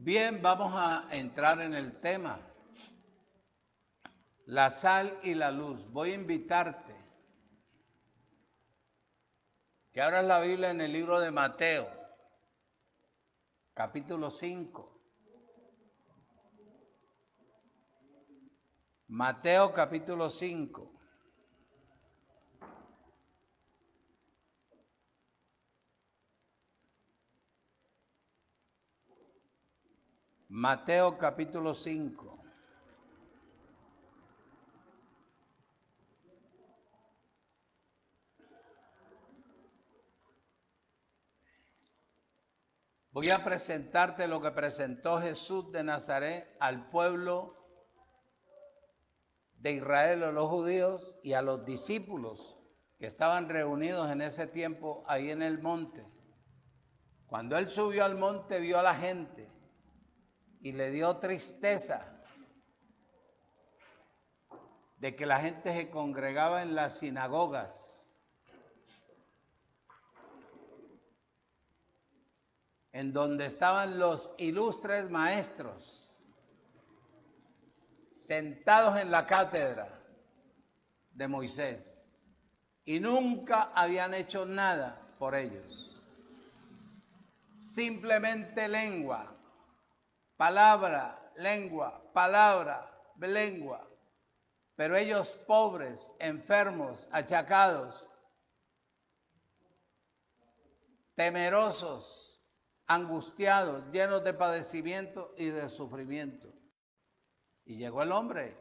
Bien, vamos a entrar en el tema. La sal y la luz. Voy a invitarte que abras la Biblia en el libro de Mateo, capítulo 5. Mateo, capítulo 5. Mateo, capítulo 5. Voy a presentarte lo que presentó Jesús de Nazaret al pueblo de Israel, a los judíos y a los discípulos que estaban reunidos en ese tiempo ahí en el monte. Cuando él subió al monte vio a la gente y le dio tristeza de que la gente se congregaba en las sinagogas, en donde estaban los ilustres maestros, sentados en la cátedra de Moisés, y nunca habían hecho nada por ellos. Simplemente lengua, palabra, lengua. Pero ellos pobres, enfermos, achacados, temerosos, angustiados, llenos de padecimiento y de sufrimiento. Y llegó el hombre.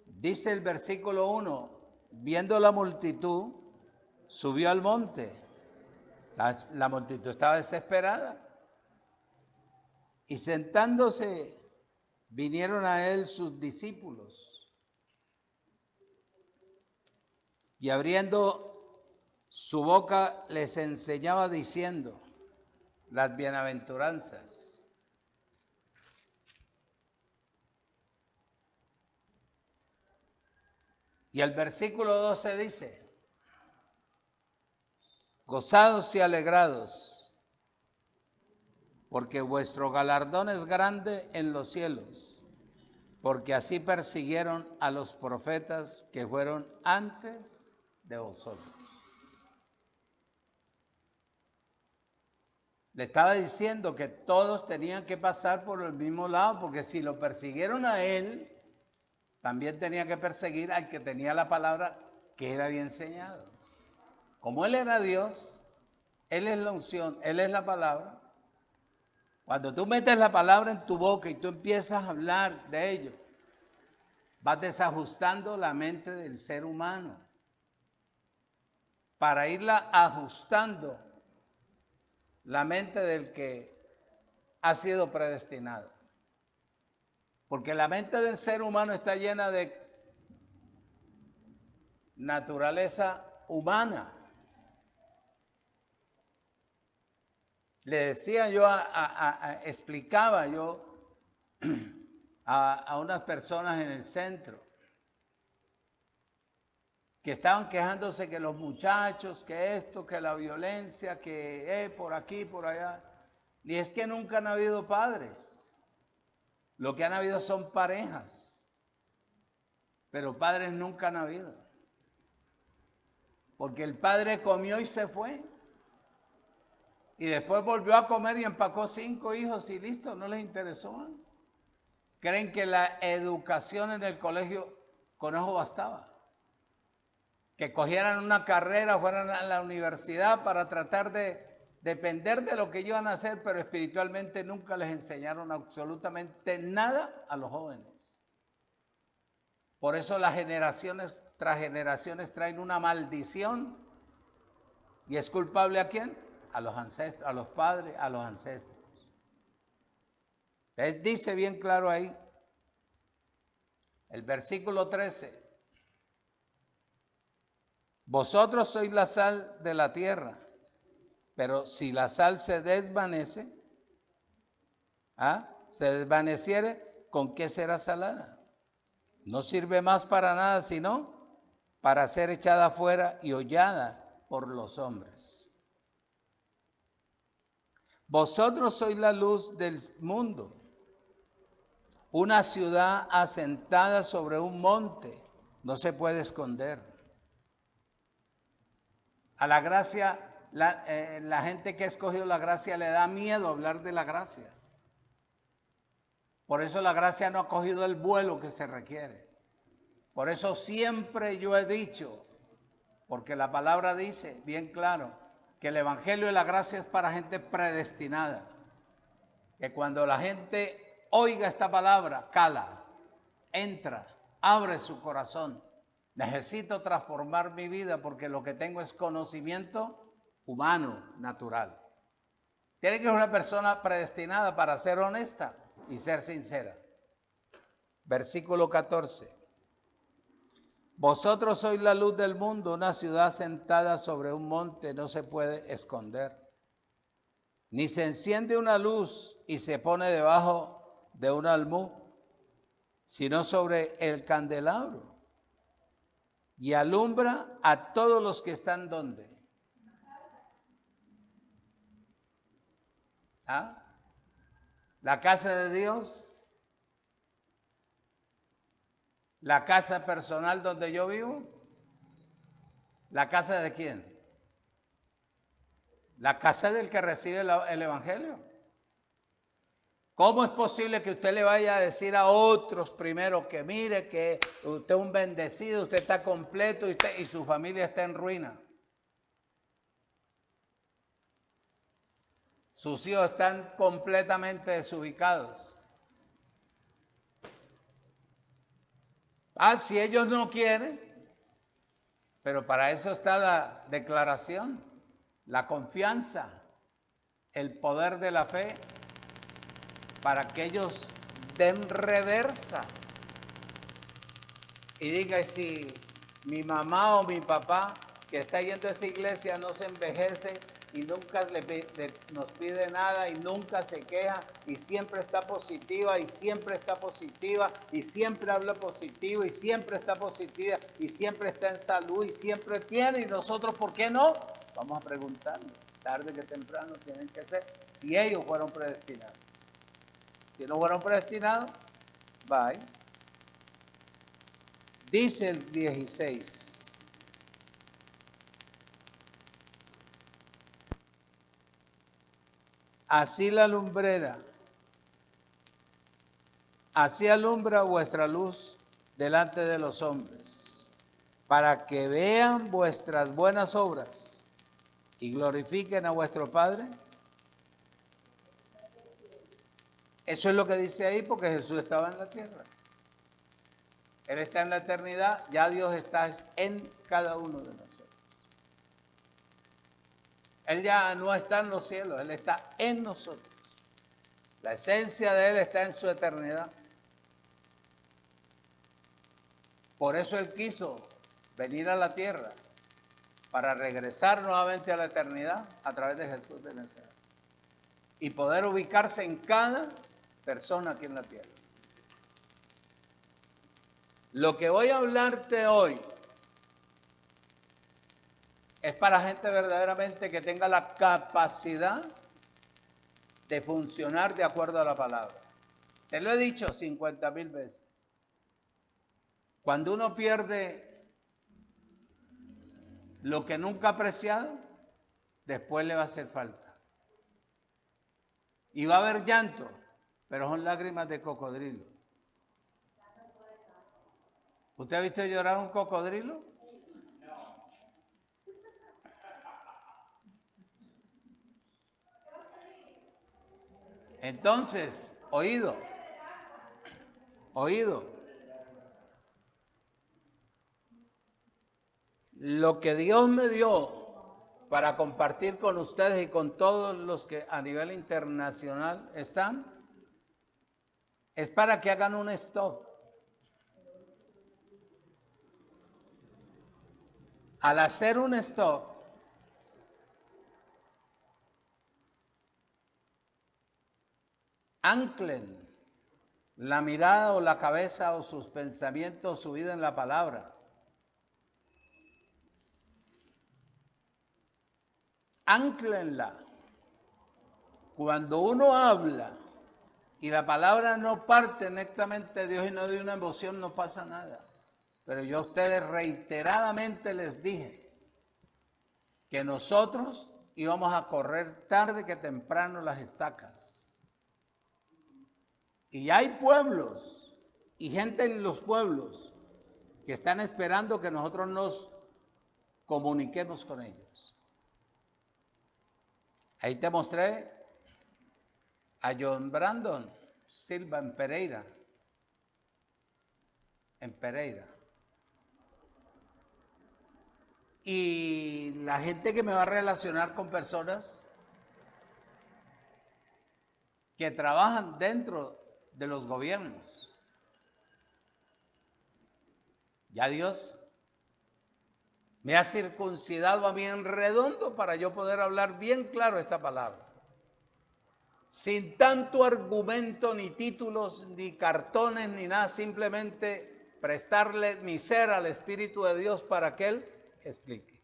Dice el versículo 1, viendo la multitud, subió al monte. La multitud estaba desesperada. Y sentándose, vinieron a él sus discípulos. Y abriendo su boca les enseñaba diciendo las bienaventuranzas. Y el versículo 12 dice, gozados y alegrados, porque vuestro galardón es grande en los cielos, porque así persiguieron a los profetas que fueron antes de vosotros. Le estaba diciendo que todos tenían que pasar por el mismo lado, porque si lo persiguieron a él, también tenía que perseguir al que tenía la palabra que él había enseñado. Como él era Dios, él es la unción, él es la palabra. Cuando tú metes la palabra en tu boca y tú empiezas a hablar de ello, vas desajustando la mente del ser humano para irla ajustando la mente del que ha sido predestinado. Porque la mente del ser humano está llena de naturaleza humana. Le decía yo, explicaba yo a unas personas en el centro que estaban quejándose que los muchachos, que esto, que la violencia, que por aquí, por allá. Y es que nunca han habido padres. Lo que han habido son parejas, pero padres nunca han habido. Porque el padre comió y se fue. Y después volvió a comer y empacó 5 hijos y listo, no les interesó. Creen que la educación en el colegio con eso bastaba. Que cogieran una carrera, fueran a la universidad para tratar de depender de lo que iban a hacer, pero espiritualmente nunca les enseñaron absolutamente nada a los jóvenes. Por eso las generaciones tras generaciones traen una maldición. ¿Y es culpable a quién? A los ancestros, a los padres, a los ancestros. Él dice bien claro ahí, el versículo 13. Vosotros sois la sal de la tierra, pero si la sal se desvanece, se desvaneciere, ¿con qué será salada? No sirve más para nada, sino para ser echada afuera y hollada por los hombres. Vosotros sois la luz del mundo, una ciudad asentada sobre un monte, no se puede esconder. A la gracia, la gente que ha escogido la gracia le da miedo hablar de la gracia. Por eso la gracia no ha cogido el vuelo que se requiere. Por eso siempre yo he dicho, porque la palabra dice bien claro, que el evangelio de la gracia es para gente predestinada. Que cuando la gente oiga esta palabra, cala, entra, abre su corazón. Necesito transformar mi vida porque lo que tengo es conocimiento humano, natural. Tiene que ser una persona predestinada para ser honesta y ser sincera. Versículo 14. Vosotros sois la luz del mundo, una ciudad sentada sobre un monte no se puede esconder. Ni se enciende una luz y se pone debajo de un almud, sino sobre el candelabro. Y alumbra a todos los que están donde. ¿Ah? La casa de Dios, la casa personal donde yo vivo, ¿la casa de quién? La casa del que recibe el evangelio. ¿Cómo es posible que usted le vaya a decir a otros primero que mire que usted es un bendecido, usted está completo y su familia está en ruina? Sus hijos están completamente desubicados. Si ellos no quieren, pero para eso está la declaración, la confianza, el poder de la fe, para que ellos den reversa y digan, si mi mamá o mi papá que está yendo a esa iglesia no se envejece y nunca nos pide nada y nunca se queja y siempre está positiva y siempre está positiva y siempre habla positivo y siempre está positiva y siempre está en salud y siempre tiene, y nosotros, ¿por qué no? Vamos a preguntarle, tarde que temprano tienen que ser, si ellos fueron predestinados. Si no fueron predestinados, bye. Dice el 16. Así la lumbrera, así alumbra vuestra luz delante de los hombres, para que vean vuestras buenas obras y glorifiquen a vuestro Padre. Eso es lo que dice ahí, porque Jesús estaba en la tierra. Él está en la eternidad, ya Dios está en cada uno de nosotros. Él ya no está en los cielos, Él está en nosotros. La esencia de Él está en su eternidad. Por eso Él quiso venir a la tierra, para regresar nuevamente a la eternidad a través de Jesús de Nazaret. Y poder ubicarse en cada persona aquí en la tierra. Lo que voy a hablarte hoy es para gente verdaderamente que tenga la capacidad de funcionar de acuerdo a la palabra. Te lo he dicho 50,000 veces. Cuando uno pierde lo que nunca ha apreciado, después le va a hacer falta. Y va a haber llanto, pero son lágrimas de cocodrilo. ¿Usted ha visto llorar a un cocodrilo? Entonces, oído. Lo que Dios me dio para compartir con ustedes y con todos los que a nivel internacional están, es para que hagan un stop. Al hacer un stop, anclen la mirada o la cabeza o sus pensamientos, su vida en la palabra. Anclenla. Cuando uno habla y la palabra no parte netamente de Dios y no de una emoción, no pasa nada. Pero yo a ustedes reiteradamente les dije que nosotros íbamos a correr tarde que temprano las estacas. Y ya hay pueblos y gente en los pueblos que están esperando que nosotros nos comuniquemos con ellos. Ahí te mostré a John Brandon Silva en Pereira. Y la gente que me va a relacionar con personas que trabajan dentro de los gobiernos. Ya Dios me ha circuncidado a mí en redondo para yo poder hablar bien claro esta palabra. Sin tanto argumento, ni títulos, ni cartones, ni nada, simplemente prestarle mi ser al Espíritu de Dios para que Él explique.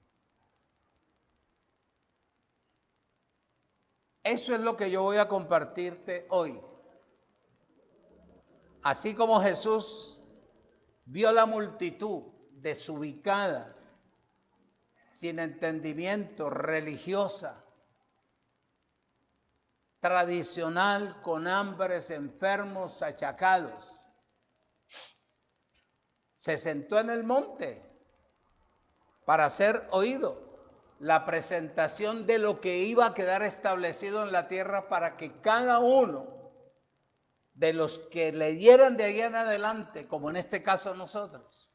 Eso es lo que yo voy a compartirte hoy. Así como Jesús vio la multitud desubicada, sin entendimiento, religiosa, tradicional, con hambres, enfermos, achacados. Se sentó en el monte para ser oído la presentación de lo que iba a quedar establecido en la tierra para que cada uno de los que leyeran de ahí en adelante, como en este caso nosotros,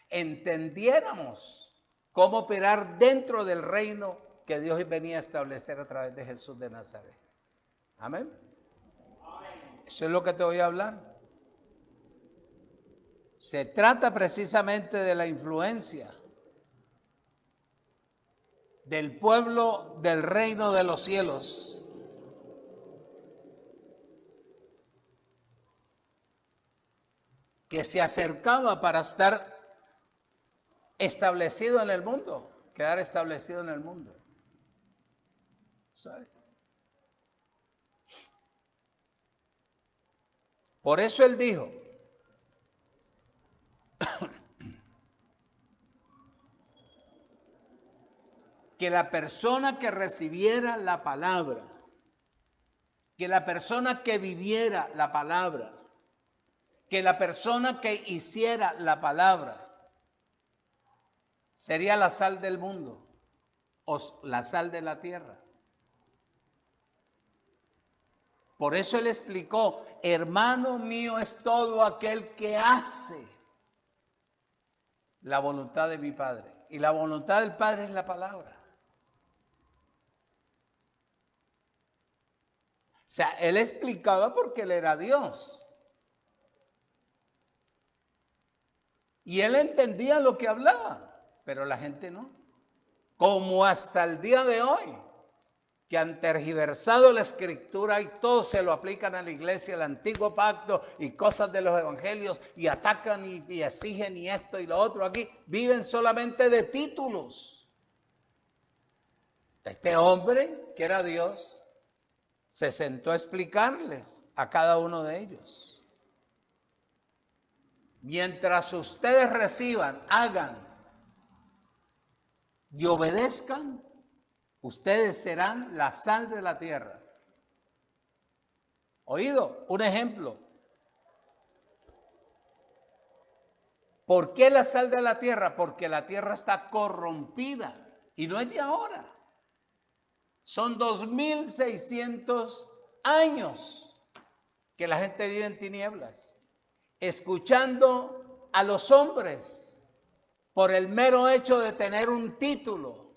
entendiéramos cómo operar dentro del reino que Dios venía a establecer a través de Jesús de Nazaret. Amén. Eso es lo que te voy a hablar. Se trata precisamente de la influencia del pueblo del reino de los cielos que se acercaba para estar establecido en el mundo, quedar establecido en el mundo. ¿Sabe? Por eso él dijo, que la persona que recibiera la palabra, que la persona que viviera la palabra, que la persona que hiciera la palabra, sería la sal del mundo o la sal de la tierra. Por eso él explicó, hermano mío es todo aquel que hace la voluntad de mi Padre. Y la voluntad del Padre es la palabra. O sea, él explicaba porque él era Dios. Y él entendía lo que hablaba, pero la gente no. Como hasta el día de hoy, que han tergiversado la escritura y todo se lo aplican a la iglesia, el antiguo pacto y cosas de los evangelios y atacan y exigen y esto y lo otro aquí. Viven solamente de títulos. Este hombre, que era Dios, se sentó a explicarles a cada uno de ellos. Mientras ustedes reciban, hagan y obedezcan, ustedes serán la sal de la tierra. ¿Oído? Un ejemplo. ¿Por qué la sal de la tierra? Porque la tierra está corrompida y no es de ahora. Son 2600 años que la gente vive en tinieblas, escuchando a los hombres por el mero hecho de tener un título,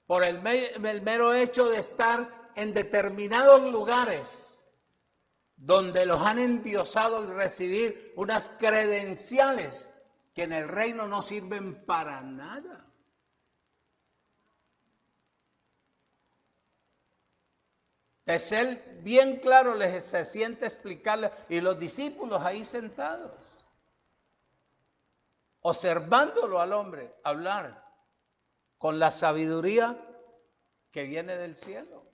por el mero hecho de estar en determinados lugares donde los han endiosado y recibir unas credenciales que en el reino no sirven para nada. Es él bien claro, se siente explicarle, y los discípulos ahí sentados, observándolo al hombre hablar con la sabiduría que viene del cielo.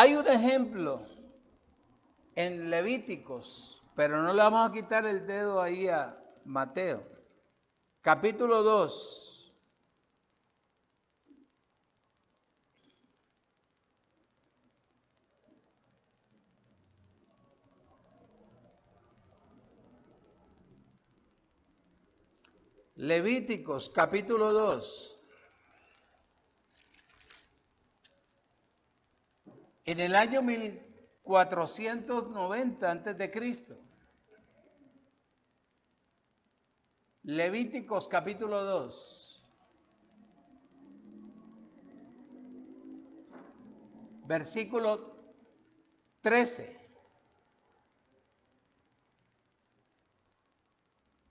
Hay un ejemplo en Levíticos, pero no le vamos a quitar el dedo ahí a Mateo. Capítulo 2. Levíticos, capítulo 2. En el año 1490 antes de Cristo. Levíticos, capítulo 2. Versículo 13.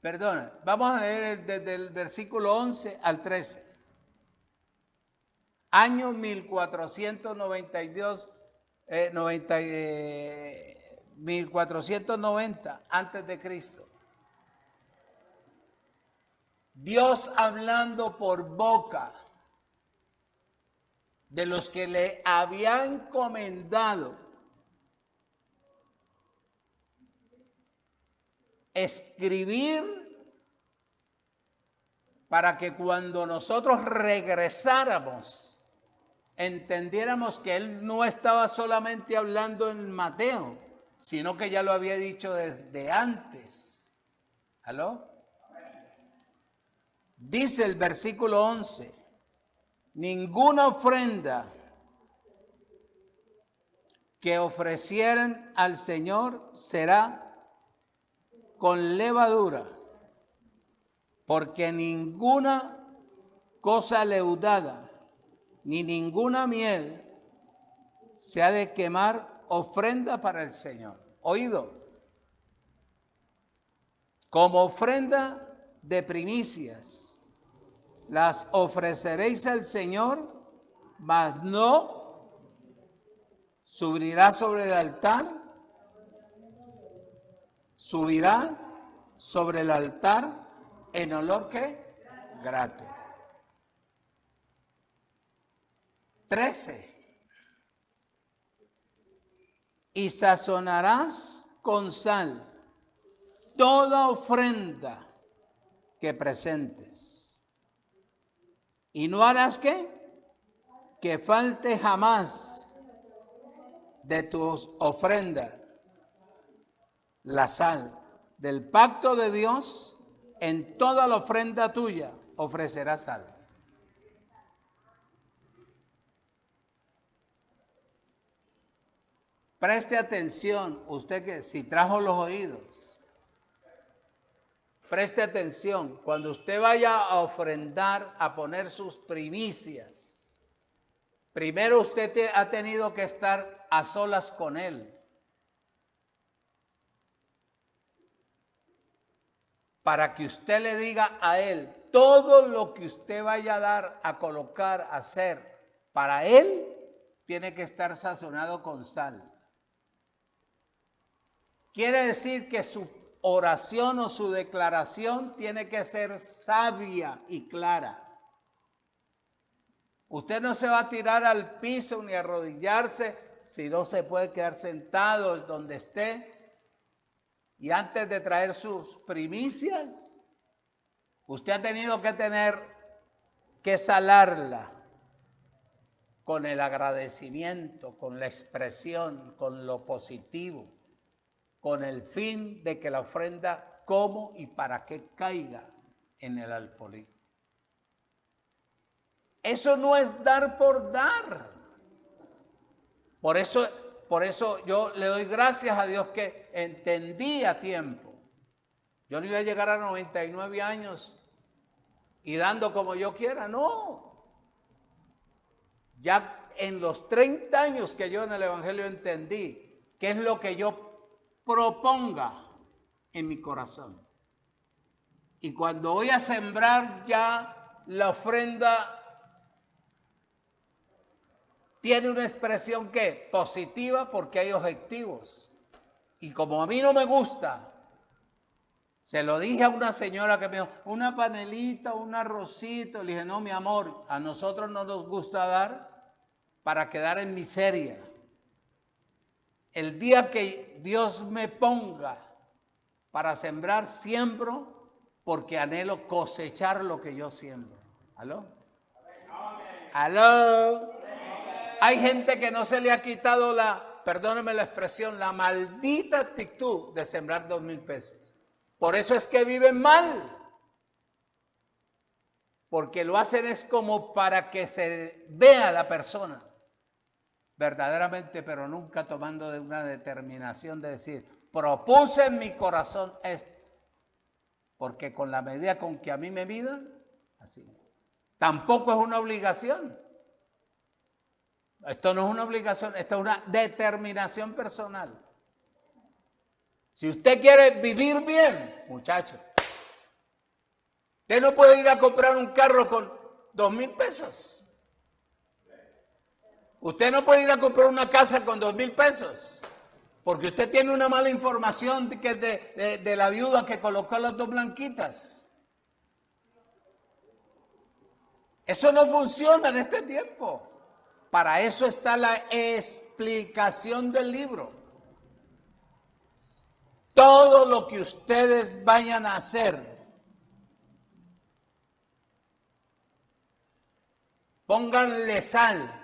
Perdona, vamos a leer desde el versículo 11 al 13. Año 1492, 1490 antes de Cristo. Dios hablando por boca de los que le habían encomendado escribir para que cuando nosotros regresáramos entendiéramos que él no estaba solamente hablando en Mateo, sino que ya lo había dicho desde antes. ¿Aló? Dice el versículo 11, ninguna ofrenda que ofrecieran al Señor será con levadura, porque ninguna cosa leudada, ni ninguna miel se ha de quemar ofrenda para el Señor. Oído, como ofrenda de primicias, las ofreceréis al Señor, mas no subirá sobre el altar, subirá sobre el altar en olor ¿qué? Grato. 13. Y sazonarás con sal toda ofrenda que presentes. Y no harás ¿qué? Que falte jamás de tus ofrendas la sal del pacto de Dios. En toda la ofrenda tuya ofrecerás sal. Preste atención, usted que si trajo los oídos, preste atención, cuando usted vaya a ofrendar, a poner sus primicias, primero usted ha tenido que estar a solas con él. Para que usted le diga a él todo lo que usted vaya a dar, a colocar, a hacer, para él tiene que estar sazonado con sal. Quiere decir que su oración o su declaración tiene que ser sabia y clara. Usted no se va a tirar al piso ni a arrodillarse, si no se puede quedar sentado donde esté. Y antes de traer sus primicias, usted ha tenido que tener que salarla con el agradecimiento, con la expresión, con lo positivo, con el fin de que la ofrenda como y para qué caiga en el alfolí. Eso no es dar por dar. Por eso yo le doy gracias a Dios que entendí a tiempo. Yo no iba a llegar a 99 años y dando como yo quiera, no. Ya en los 30 años que yo en el Evangelio entendí qué es lo que yo proponga en mi corazón. Y cuando voy a sembrar ya la ofrenda tiene una expresión que positiva porque hay objetivos. Y como a mí no me gusta, se lo dije a una señora que me dijo, una panelita, un arrocito. Le dije, no, mi amor, a nosotros no nos gusta dar para quedar en miseria. El día que Dios me ponga para sembrar, siembro porque anhelo cosechar lo que yo siembro. ¿Aló? ¿Aló? Hay gente que no se le ha quitado perdóneme la expresión, la maldita actitud de sembrar 2,000 pesos. Por eso es que viven mal. Porque lo hacen es como para que se vea la persona verdaderamente, pero nunca tomando de una determinación de decir, propuse en mi corazón esto, porque con la medida con que a mí me midan, así. Tampoco es una obligación. Esto no es una obligación, esto es una determinación personal. Si usted quiere vivir bien, muchacho, usted no puede ir a comprar un carro con 2,000 pesos. Usted no puede ir a comprar una casa con 2,000 pesos, porque usted tiene una mala información que es de la viuda que colocó a las 2 blanquitas. Eso no funciona en este tiempo. Para eso está la explicación del libro. Todo lo que ustedes vayan a hacer, pónganle sal.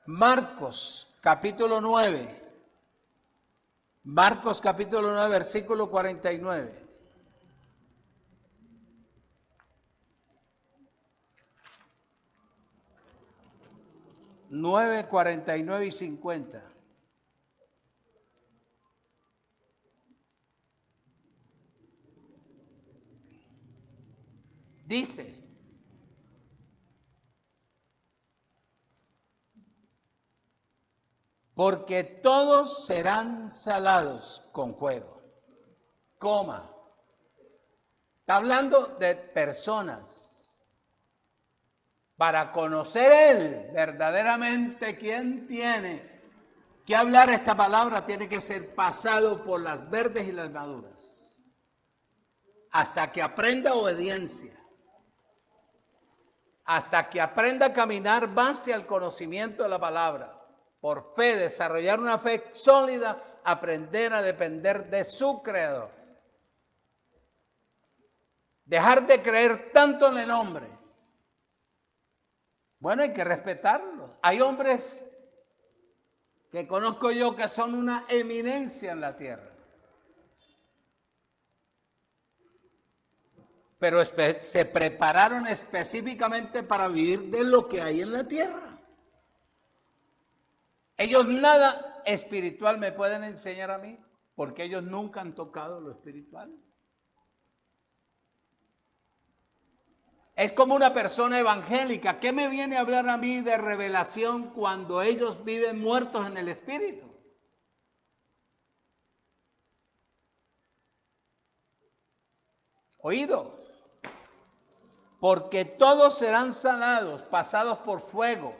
Marcos capítulo 9. Marcos capítulo 9, versículo 49. Nueve, 49 y 50. Dice, porque todos serán salados con fuego. Coma. Está hablando de personas. Para conocer Él verdaderamente quién tiene que hablar esta palabra, tiene que ser pasado por las verdes y las maduras. Hasta que aprenda obediencia. Hasta que aprenda a caminar base al conocimiento de la palabra. Por fe, desarrollar una fe sólida, aprender a depender de su Creador. Dejar de creer tanto en el hombre. Bueno, hay que respetarlo. Hay hombres que conozco yo que son una eminencia en la tierra. Pero se prepararon específicamente para vivir de lo que hay en la tierra. Ellos nada espiritual me pueden enseñar a mí, porque ellos nunca han tocado lo espiritual. Es como una persona evangélica. ¿Qué me viene a hablar a mí de revelación cuando ellos viven muertos en el espíritu? Oído. Porque todos serán sanados, pasados por fuego,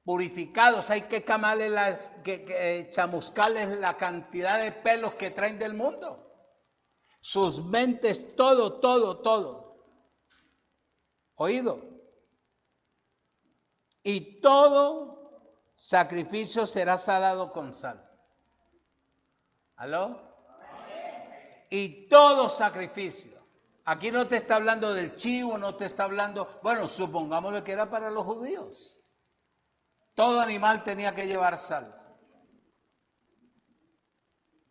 purificados. Hay que chamuscarles la cantidad de pelos que traen del mundo. Sus mentes, todo. Oído. Y todo sacrificio será salado con sal. ¿Aló? Y todo sacrificio. Aquí no te está hablando del chivo, no te está hablando, bueno, supongámosle que era para los judíos. Todo animal tenía que llevar sal.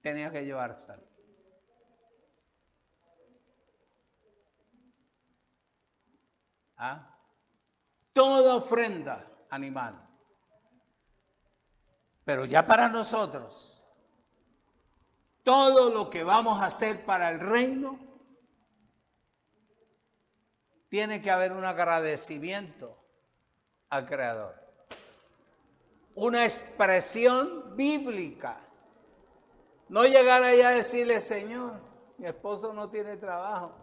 Tenía que llevar sal. ¿Ah? Toda ofrenda animal. Pero ya para nosotros, todo lo que vamos a hacer para el reino, tiene que haber un agradecimiento al Creador. Una expresión bíblica. No llegar allá a decirle, Señor, mi esposo no tiene trabajo.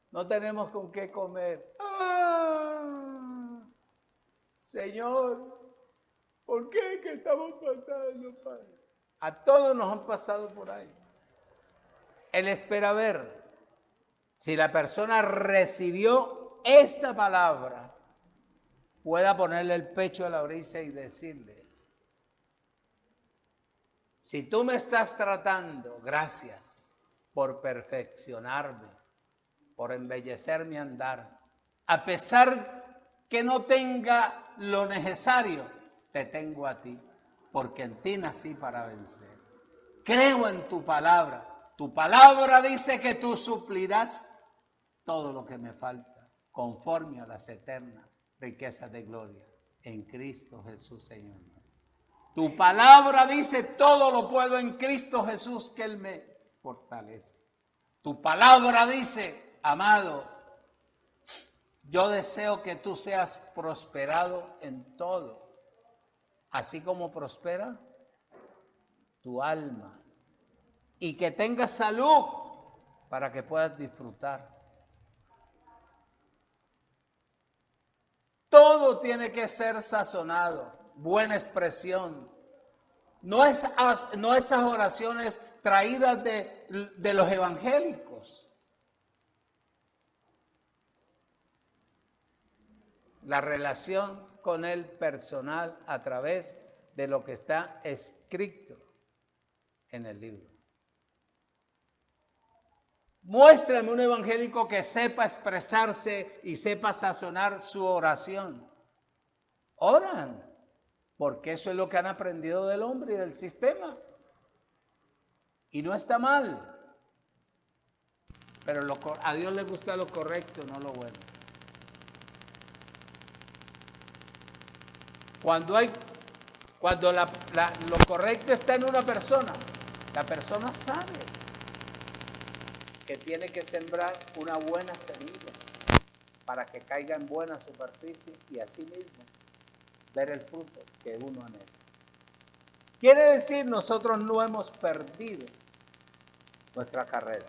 No tenemos con qué comer. ¡Ah! Señor, ¿por qué que estamos pasando, Padre? A todos nos han pasado por ahí. Él espera ver si la persona recibió esta palabra, pueda ponerle el pecho a la brisa y decirle, Si tú me estás tratando, gracias por perfeccionarme, por embellecer mi andar. A pesar que no tenga lo necesario, te tengo a ti, porque en ti nací para vencer. Creo en tu palabra. Tu palabra dice que tú suplirás todo lo que me falta, conforme a las eternas riquezas de gloria en Cristo Jesús, Señor. Tu palabra dice, todo lo puedo en Cristo Jesús, que Él me fortalece. Tu palabra dice, amado, yo deseo que tú seas prosperado en todo, así como prospera tu alma, y que tengas salud para que puedas disfrutar. Todo tiene que ser sazonado, buena expresión. No esas oraciones traídas de los evangélicos. La relación con Él personal a través de lo que está escrito en el libro. Muéstrame un evangélico que sepa expresarse y sepa sazonar su oración. Oran, porque eso es lo que han aprendido del hombre y del sistema. Y no está mal. Pero a Dios le gusta lo correcto, no lo bueno. Cuando lo correcto está en una persona, la persona sabe que tiene que sembrar una buena semilla para que caiga en buena superficie y así mismo ver el fruto que uno anhela. Quiere decir, nosotros no hemos perdido nuestra carrera.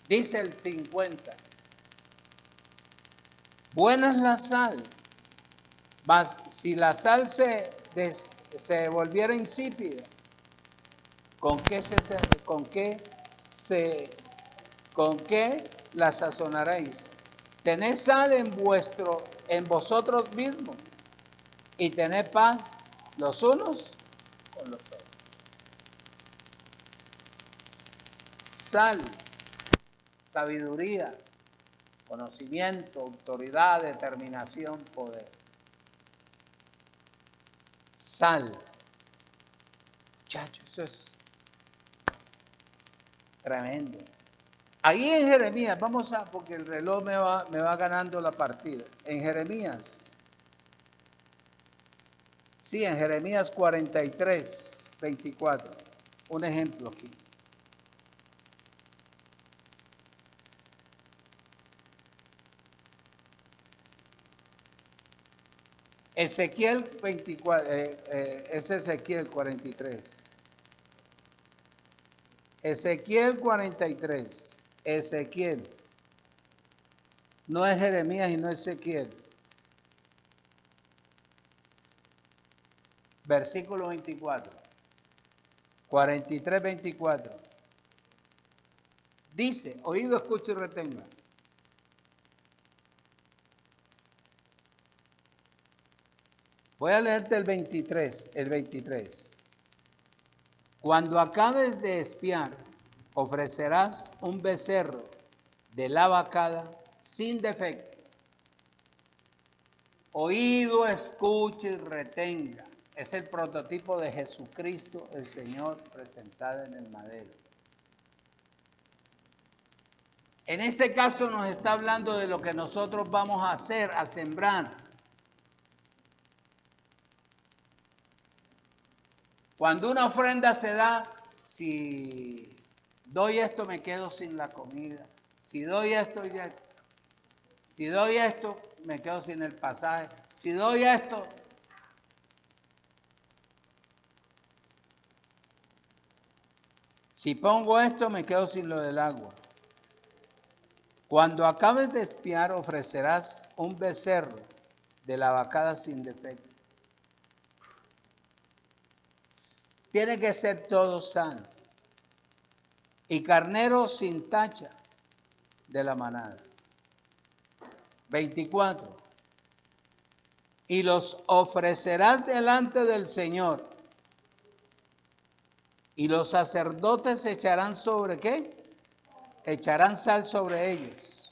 Dice el 50, buena es la sal, mas si la sal se volviera insípida, ¿con qué la sazonaréis? Tened sal en vosotros mismos y tened paz los unos con los otros. Sal, sabiduría, conocimiento, autoridad, determinación, poder. Sal. Muchachos, eso es tremendo. Ahí en Jeremías, porque el reloj me va ganando la partida. En Jeremías. Sí, en Jeremías 43, 24. Un ejemplo aquí. Ezequiel 24, es Ezequiel 43. Ezequiel 43. Ezequiel. No es Jeremías y no es Ezequiel. Versículo 24. 43, 24. Dice, oído, escucha y retenga. Voy a leerte el 23. Cuando acabes de espiar, ofrecerás un becerro de la vacada sin defecto. Oído, escuche y retenga. Es el prototipo de Jesucristo, el Señor, presentado en el madero. En este caso nos está hablando de lo que nosotros vamos a hacer, a sembrar. Cuando una ofrenda se da, si doy esto me quedo sin la comida. Si doy esto me quedo sin el pasaje. Si doy esto, si pongo esto me quedo sin lo del agua. Cuando acabes de espiar, ofrecerás un becerro de la vacada sin defecto. Tiene que ser todo sano. Y carnero sin tacha de la manada. 24. Y los ofrecerás delante del Señor Y los sacerdotes echarán sobre ¿qué? Echarán sal sobre ellos.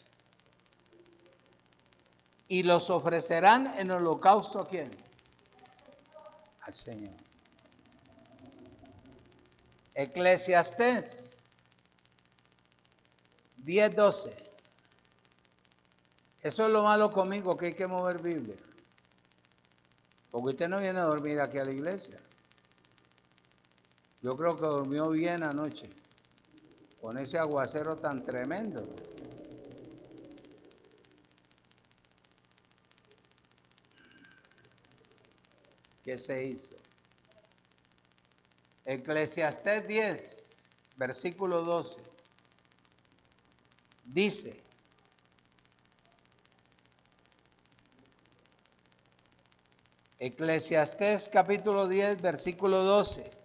Y los ofrecerán en holocausto ¿a quién? Al Señor. Eclesiastés 10:12. Eso es lo malo conmigo, que hay que mover Biblia. Porque usted no viene a dormir aquí a la iglesia. Yo creo que durmió bien anoche, con ese aguacero tan tremendo. ¿Qué se hizo? Eclesiastés 10, versículo 12. Dice: Eclesiastés capítulo 10, versículo 12.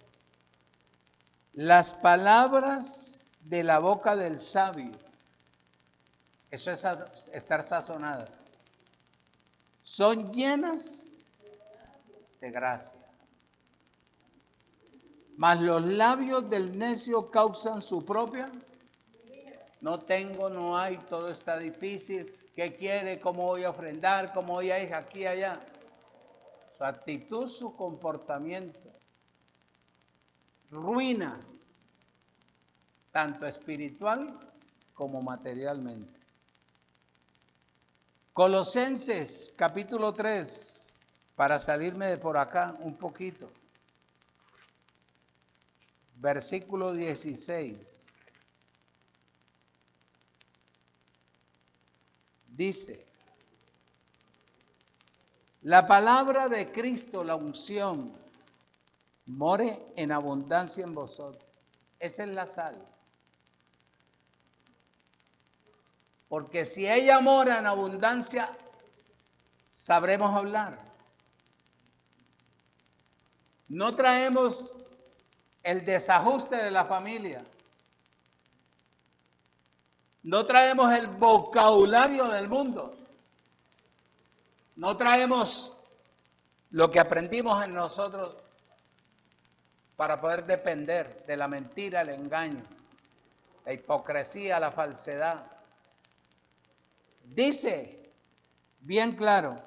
Las palabras de la boca del sabio, eso es estar sazonada, son llenas de gracia. Mas los labios del necio causan su propia. No tengo, no hay, todo está difícil. ¿Qué quiere? ¿Cómo voy a ofrendar? ¿Cómo voy a ir aquí y allá? Su actitud, su comportamiento ruina, tanto espiritual como materialmente. Colosenses capítulo 3, para salirme de por acá un poquito. Versículo 16. Dice: la palabra de Cristo, la unción, more en abundancia en vosotros. Esa es la sal. Porque si ella mora en abundancia, sabremos hablar. No traemos el desajuste de la familia. No traemos el vocabulario del mundo. No traemos lo que aprendimos en nosotros para poder depender de la mentira, el engaño, la hipocresía, la falsedad. Dice bien claro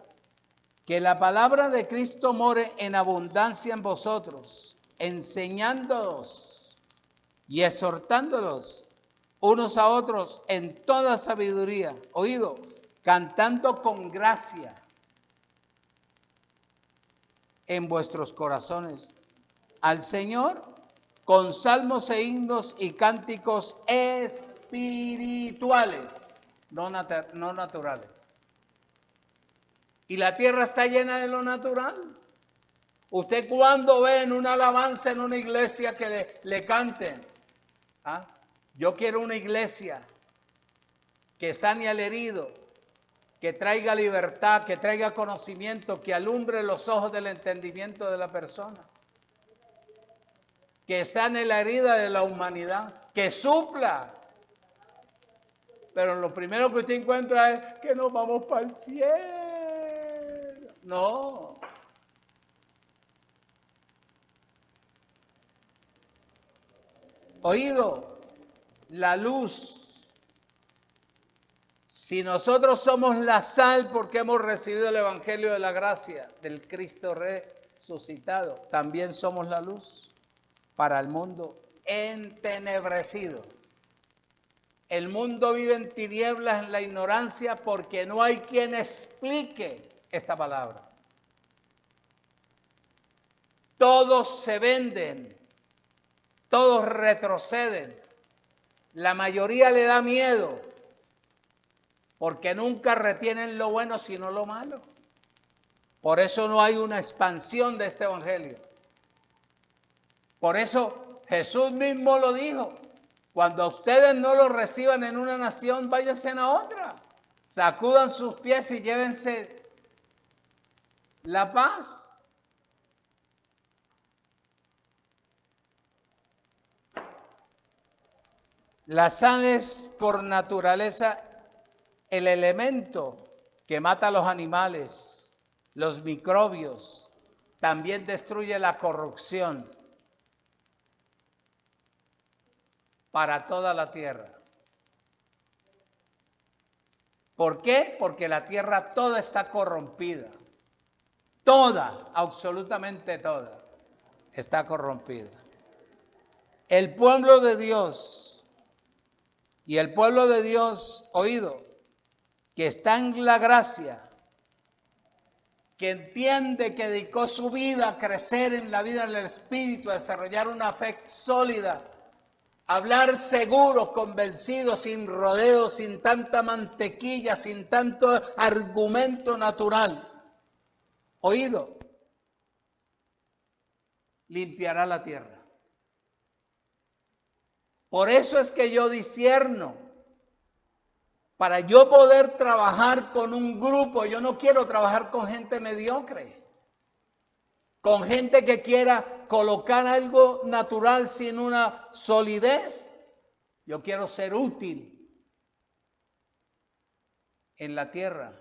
que la palabra de Cristo more en abundancia en vosotros, enseñándoos y exhortándolos unos a otros en toda sabiduría. Oído, cantando con gracia en vuestros corazones al Señor con salmos e himnos y cánticos espirituales, no naturales. Y la tierra está llena de lo natural. ¿Usted cuándo ve en una alabanza en una iglesia que le canten? ¿Ah? Yo quiero una iglesia que sane al herido, que traiga libertad, que traiga conocimiento, que alumbre los ojos del entendimiento de la persona, que sane la herida de la humanidad, que supla. Pero lo primero que usted encuentra es que nos vamos para el cielo. No. Oído, la luz. Si nosotros somos la sal porque hemos recibido el Evangelio de la gracia del Cristo resucitado, también somos la luz para el mundo entenebrecido. El mundo vive en tinieblas, en la ignorancia, porque no hay quien explique esta palabra. Todos se venden, todos retroceden. La mayoría le da miedo, porque nunca retienen lo bueno sino lo malo. Por eso no hay una expansión de este evangelio. Por eso Jesús mismo lo dijo: cuando ustedes no lo reciban en una nación, váyanse a otra. Sacudan sus pies y llévense la paz. La sal es por naturaleza el elemento que mata a los animales, los microbios, también destruye la corrupción. para toda la tierra. ¿Por qué? Porque la tierra toda está corrompida. Toda, absolutamente toda, está corrompida. El pueblo de Dios y el pueblo de Dios, oído, que está en la gracia, que entiende que dedicó su vida a crecer en la vida del Espíritu, a desarrollar una fe sólida, a hablar seguro, convencido, sin rodeos, sin tanta mantequilla, sin tanto argumento natural. Oído, limpiará la tierra. Por eso es que yo discierno. Para yo poder trabajar con un grupo, yo no quiero trabajar con gente mediocre, con gente que quiera colocar algo natural sin una solidez. Yo quiero ser útil en la tierra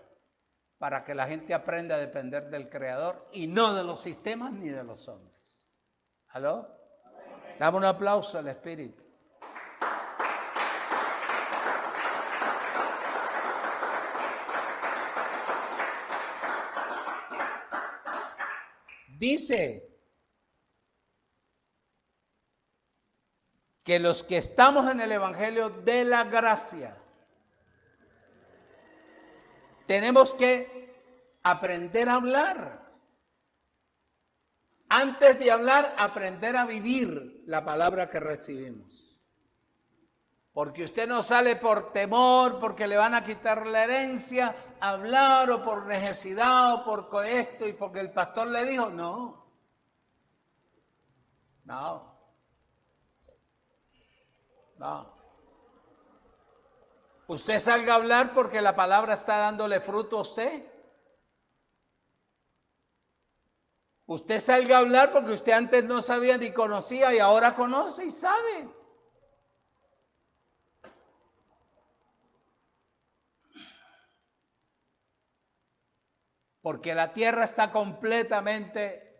para que la gente aprenda a depender del Creador y no de los sistemas ni de los hombres. ¿Aló? Dame un aplauso al Espíritu. Dice que los que estamos en el Evangelio de la gracia tenemos que aprender a hablar. Antes de hablar, aprender a vivir la palabra que recibimos. Porque usted no sale por temor, porque le van a quitar la herencia, a hablar, o por necesidad, o por esto, y porque el pastor le dijo, no. No. No. Usted salga a hablar porque la palabra está dándole fruto a usted. Usted salga a hablar porque usted antes no sabía ni conocía y ahora conoce y sabe. Porque la tierra está completamente,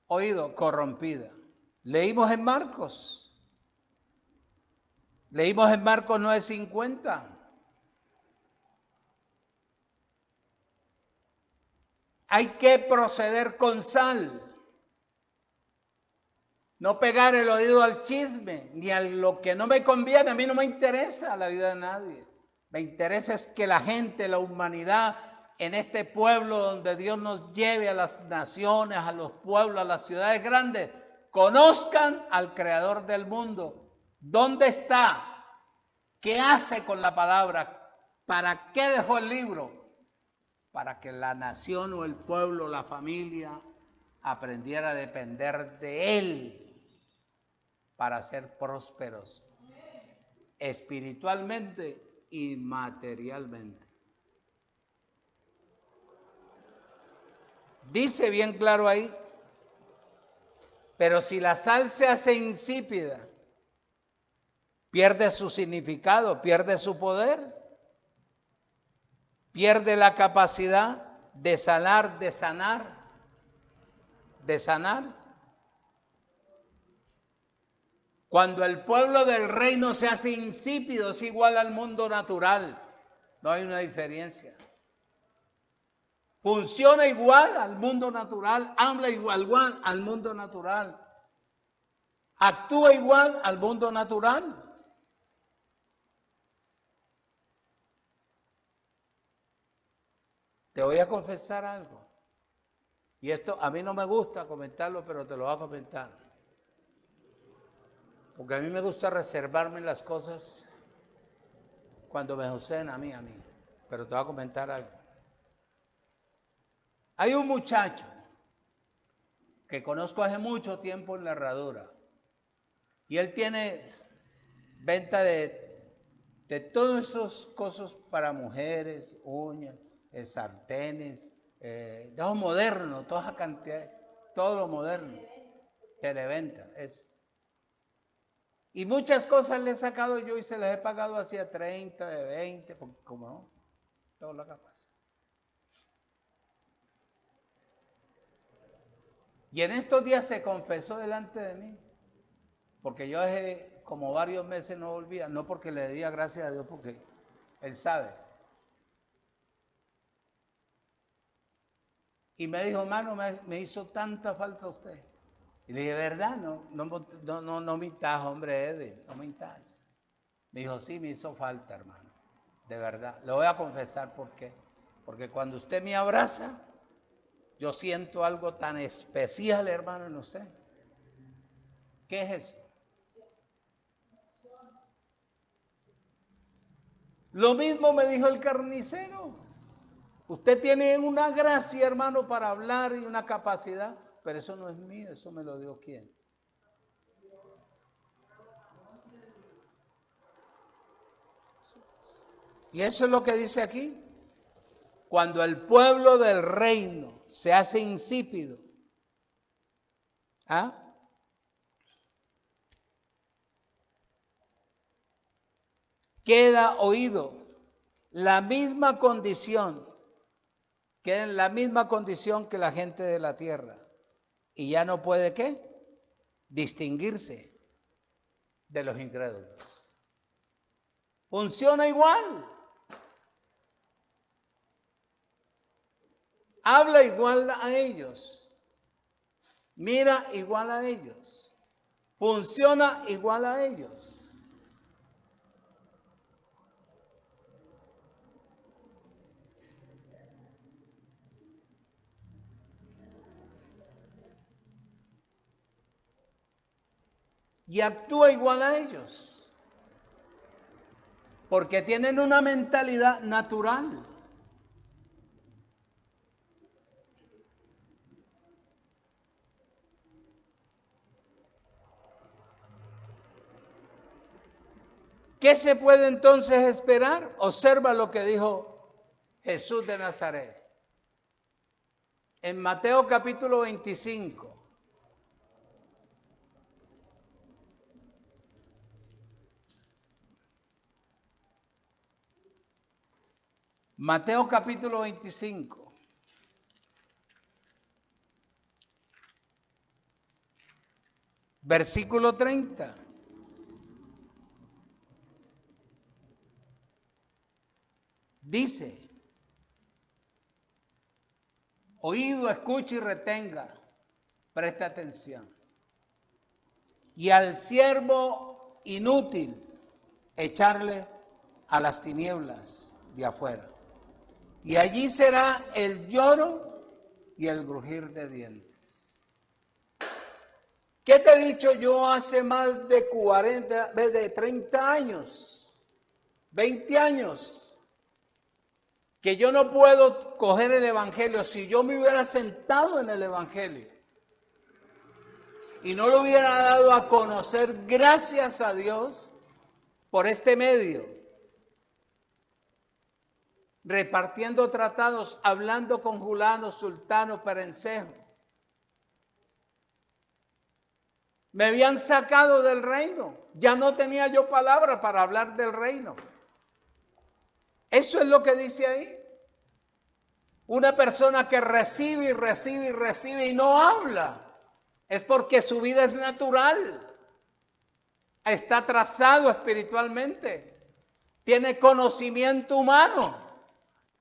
oído, corrompida. Leímos en Marcos. Leímos en Marcos 9:50. Hay que proceder con sal. No pegar el oído al chisme, ni a lo que no me conviene. A mí no me interesa la vida de nadie. Me interesa es que la gente, la humanidad, en este pueblo donde Dios nos lleve a las naciones, a los pueblos, a las ciudades grandes, conozcan al Creador del mundo. ¿Dónde está? ¿Qué hace con la palabra? ¿Para qué dejó el libro? Para que la nación o el pueblo, la familia, aprendiera a depender de Él para ser prósperos espiritualmente y materialmente. Dice bien claro ahí, pero si la sal se hace insípida, pierde su significado, pierde su poder, pierde la capacidad de sanar, de sanar, de sanar. Cuando el pueblo del reino se hace insípido, es igual al mundo natural. No hay una diferencia. Funciona igual al mundo natural, habla igual al mundo natural, actúa igual al mundo natural. Te voy a confesar algo. Y esto a mí no me gusta comentarlo, pero te lo voy a comentar. Porque a mí me gusta reservarme las cosas cuando me suceden a mí. Pero te voy a comentar algo. Hay un muchacho que conozco hace mucho tiempo en la herradura. Y él tiene venta de todas esas cosas para mujeres, uñas, sartenes, todo moderno, toda esa cantidad, todo lo moderno, televenta, eso. Y muchas cosas le he sacado yo y se las he pagado hacia 30, de 20, porque como no, todo lo capaz. Y en estos días se confesó delante de mí Porque yo dejé como varios meses no volvía, no porque le debía gracias a Dios, porque Él sabe. Y me dijo, hermano, me hizo tanta falta usted. Y le dije, ¿verdad? No mintas, hombre, Edwin, no mintas. Me dijo, sí, me hizo falta, hermano. De verdad. Le voy a confesar por qué. Porque cuando usted me abraza, yo siento algo tan especial, hermano, en usted. ¿Qué es eso? Lo mismo me dijo el carnicero. Usted tiene una gracia, hermano, para hablar y una capacidad, pero eso no es mío, eso me lo dio ¿quién? Y eso es lo que dice aquí. Cuando el pueblo del reino se hace insípido, ¿ah? Queda oído la misma condición, queda en la misma condición que la gente de la tierra. Y ya no puede, ¿qué? Distinguirse de los incrédulos. Funciona igual. Habla igual a ellos. Mira igual a ellos. Funciona igual a ellos. Y actúa igual a ellos. Porque tienen una mentalidad natural. ¿Qué se puede entonces esperar? Observa lo que dijo Jesús de Nazaret. En Mateo capítulo 25. Mateo capítulo 25. Versículo 30. Dice, oído, escucha y retenga, presta atención. Y al siervo inútil echarle a las tinieblas de afuera. Y allí será el lloro y el crujir de dientes. ¿Qué te he dicho yo hace más de 40, de 30 años, 20 años? Que yo no puedo coger el evangelio. Si yo me hubiera sentado en el evangelio y no lo hubiera dado a conocer, gracias a Dios, por este medio, repartiendo tratados, hablando con Julano, Sultano, Perencejo, me habían sacado del reino. Ya no tenía yo palabra para hablar del reino. Eso es lo que dice ahí. Una persona que recibe y recibe y recibe y no habla, es porque su vida es natural. Está trazado espiritualmente. Tiene conocimiento humano.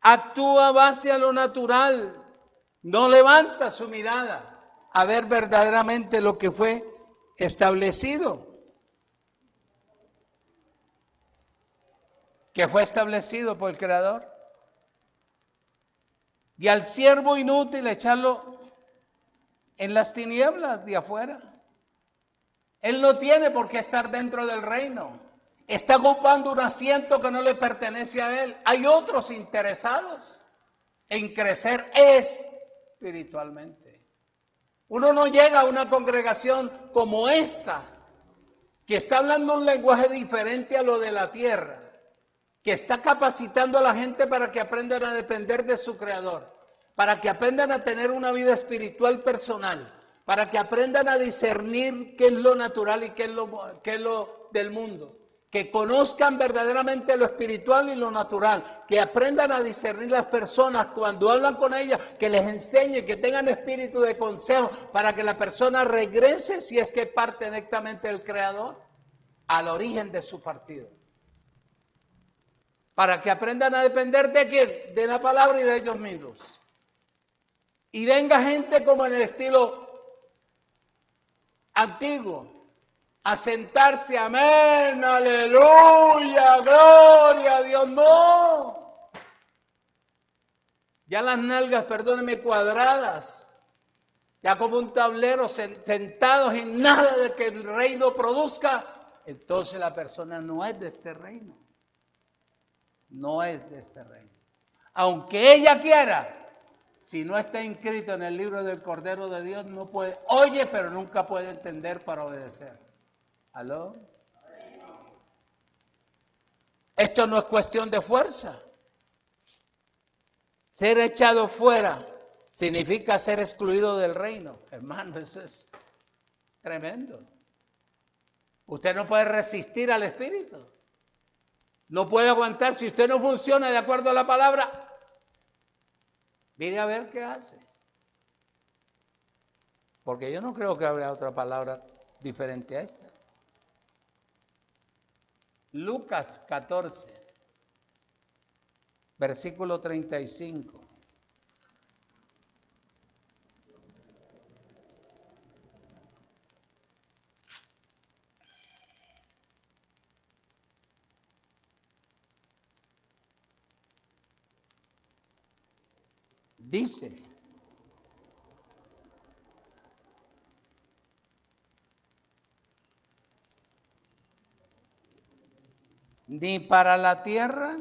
Actúa base a lo natural. No levanta su mirada a ver verdaderamente lo que fue establecido. Que fue establecido por el Creador. Y al siervo inútil echarlo en las tinieblas de afuera. Él no tiene por qué estar dentro del reino. Está ocupando un asiento que no le pertenece a él. Hay otros interesados en crecer espiritualmente. Uno no llega a una congregación como esta, que está hablando un lenguaje diferente a lo de la tierra, que está capacitando a la gente para que aprendan a depender de su Creador, para que aprendan a tener una vida espiritual personal, para que aprendan a discernir qué es lo natural y qué es lo del mundo, que conozcan verdaderamente lo espiritual y lo natural, que aprendan a discernir las personas cuando hablan con ellas, que les enseñe, que tengan espíritu de consejo para que la persona regrese, si es que parte directamente del Creador, al origen de su partido. Para que aprendan a depender de quién, de la palabra y de ellos mismos. Y venga gente como en el estilo antiguo, a sentarse, amén, aleluya, gloria a Dios, no. Ya las nalgas, perdónenme, cuadradas, ya como un tablero, sentados en nada de que el reino produzca, entonces la persona no es de este reino. No es de este reino. Aunque ella quiera, si no está inscrito en el libro del Cordero de Dios, no puede, oye, pero nunca puede entender para obedecer. ¿Aló? Esto no es cuestión de fuerza. Ser echado fuera significa ser excluido del reino. Hermano, eso es tremendo. Usted no puede resistir al Espíritu. No puede aguantar. Si usted no funciona de acuerdo a la palabra, mire a ver qué hace. Porque yo no creo que haya otra palabra diferente a esta. Lucas 14, versículo 35. Dice, ni para la tierra,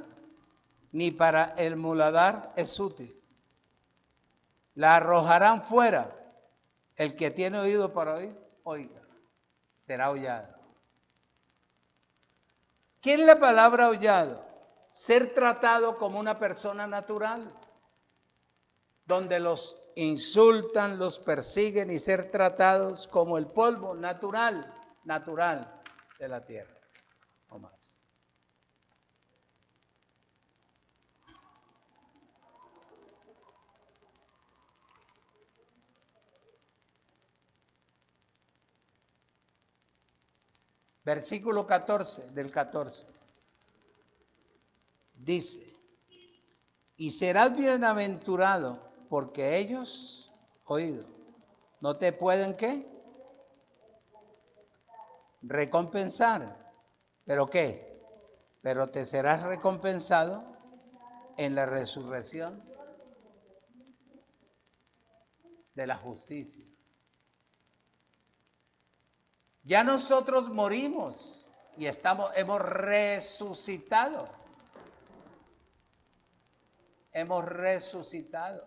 ni para el muladar es útil. La arrojarán fuera. El que tiene oído para oír, oiga, será hollado. ¿Qué es la palabra hollado? Ser tratado como una persona natural, donde los insultan, los persiguen y ser tratados como el polvo natural de la tierra, o más. Versículo 14 del 14. Dice, y serás bienaventurado porque ellos, oído, no te pueden ¿qué? Recompensar. ¿Pero qué? Pero te serás recompensado en la resurrección de la justicia. Ya nosotros morimos y hemos resucitado. Hemos resucitado.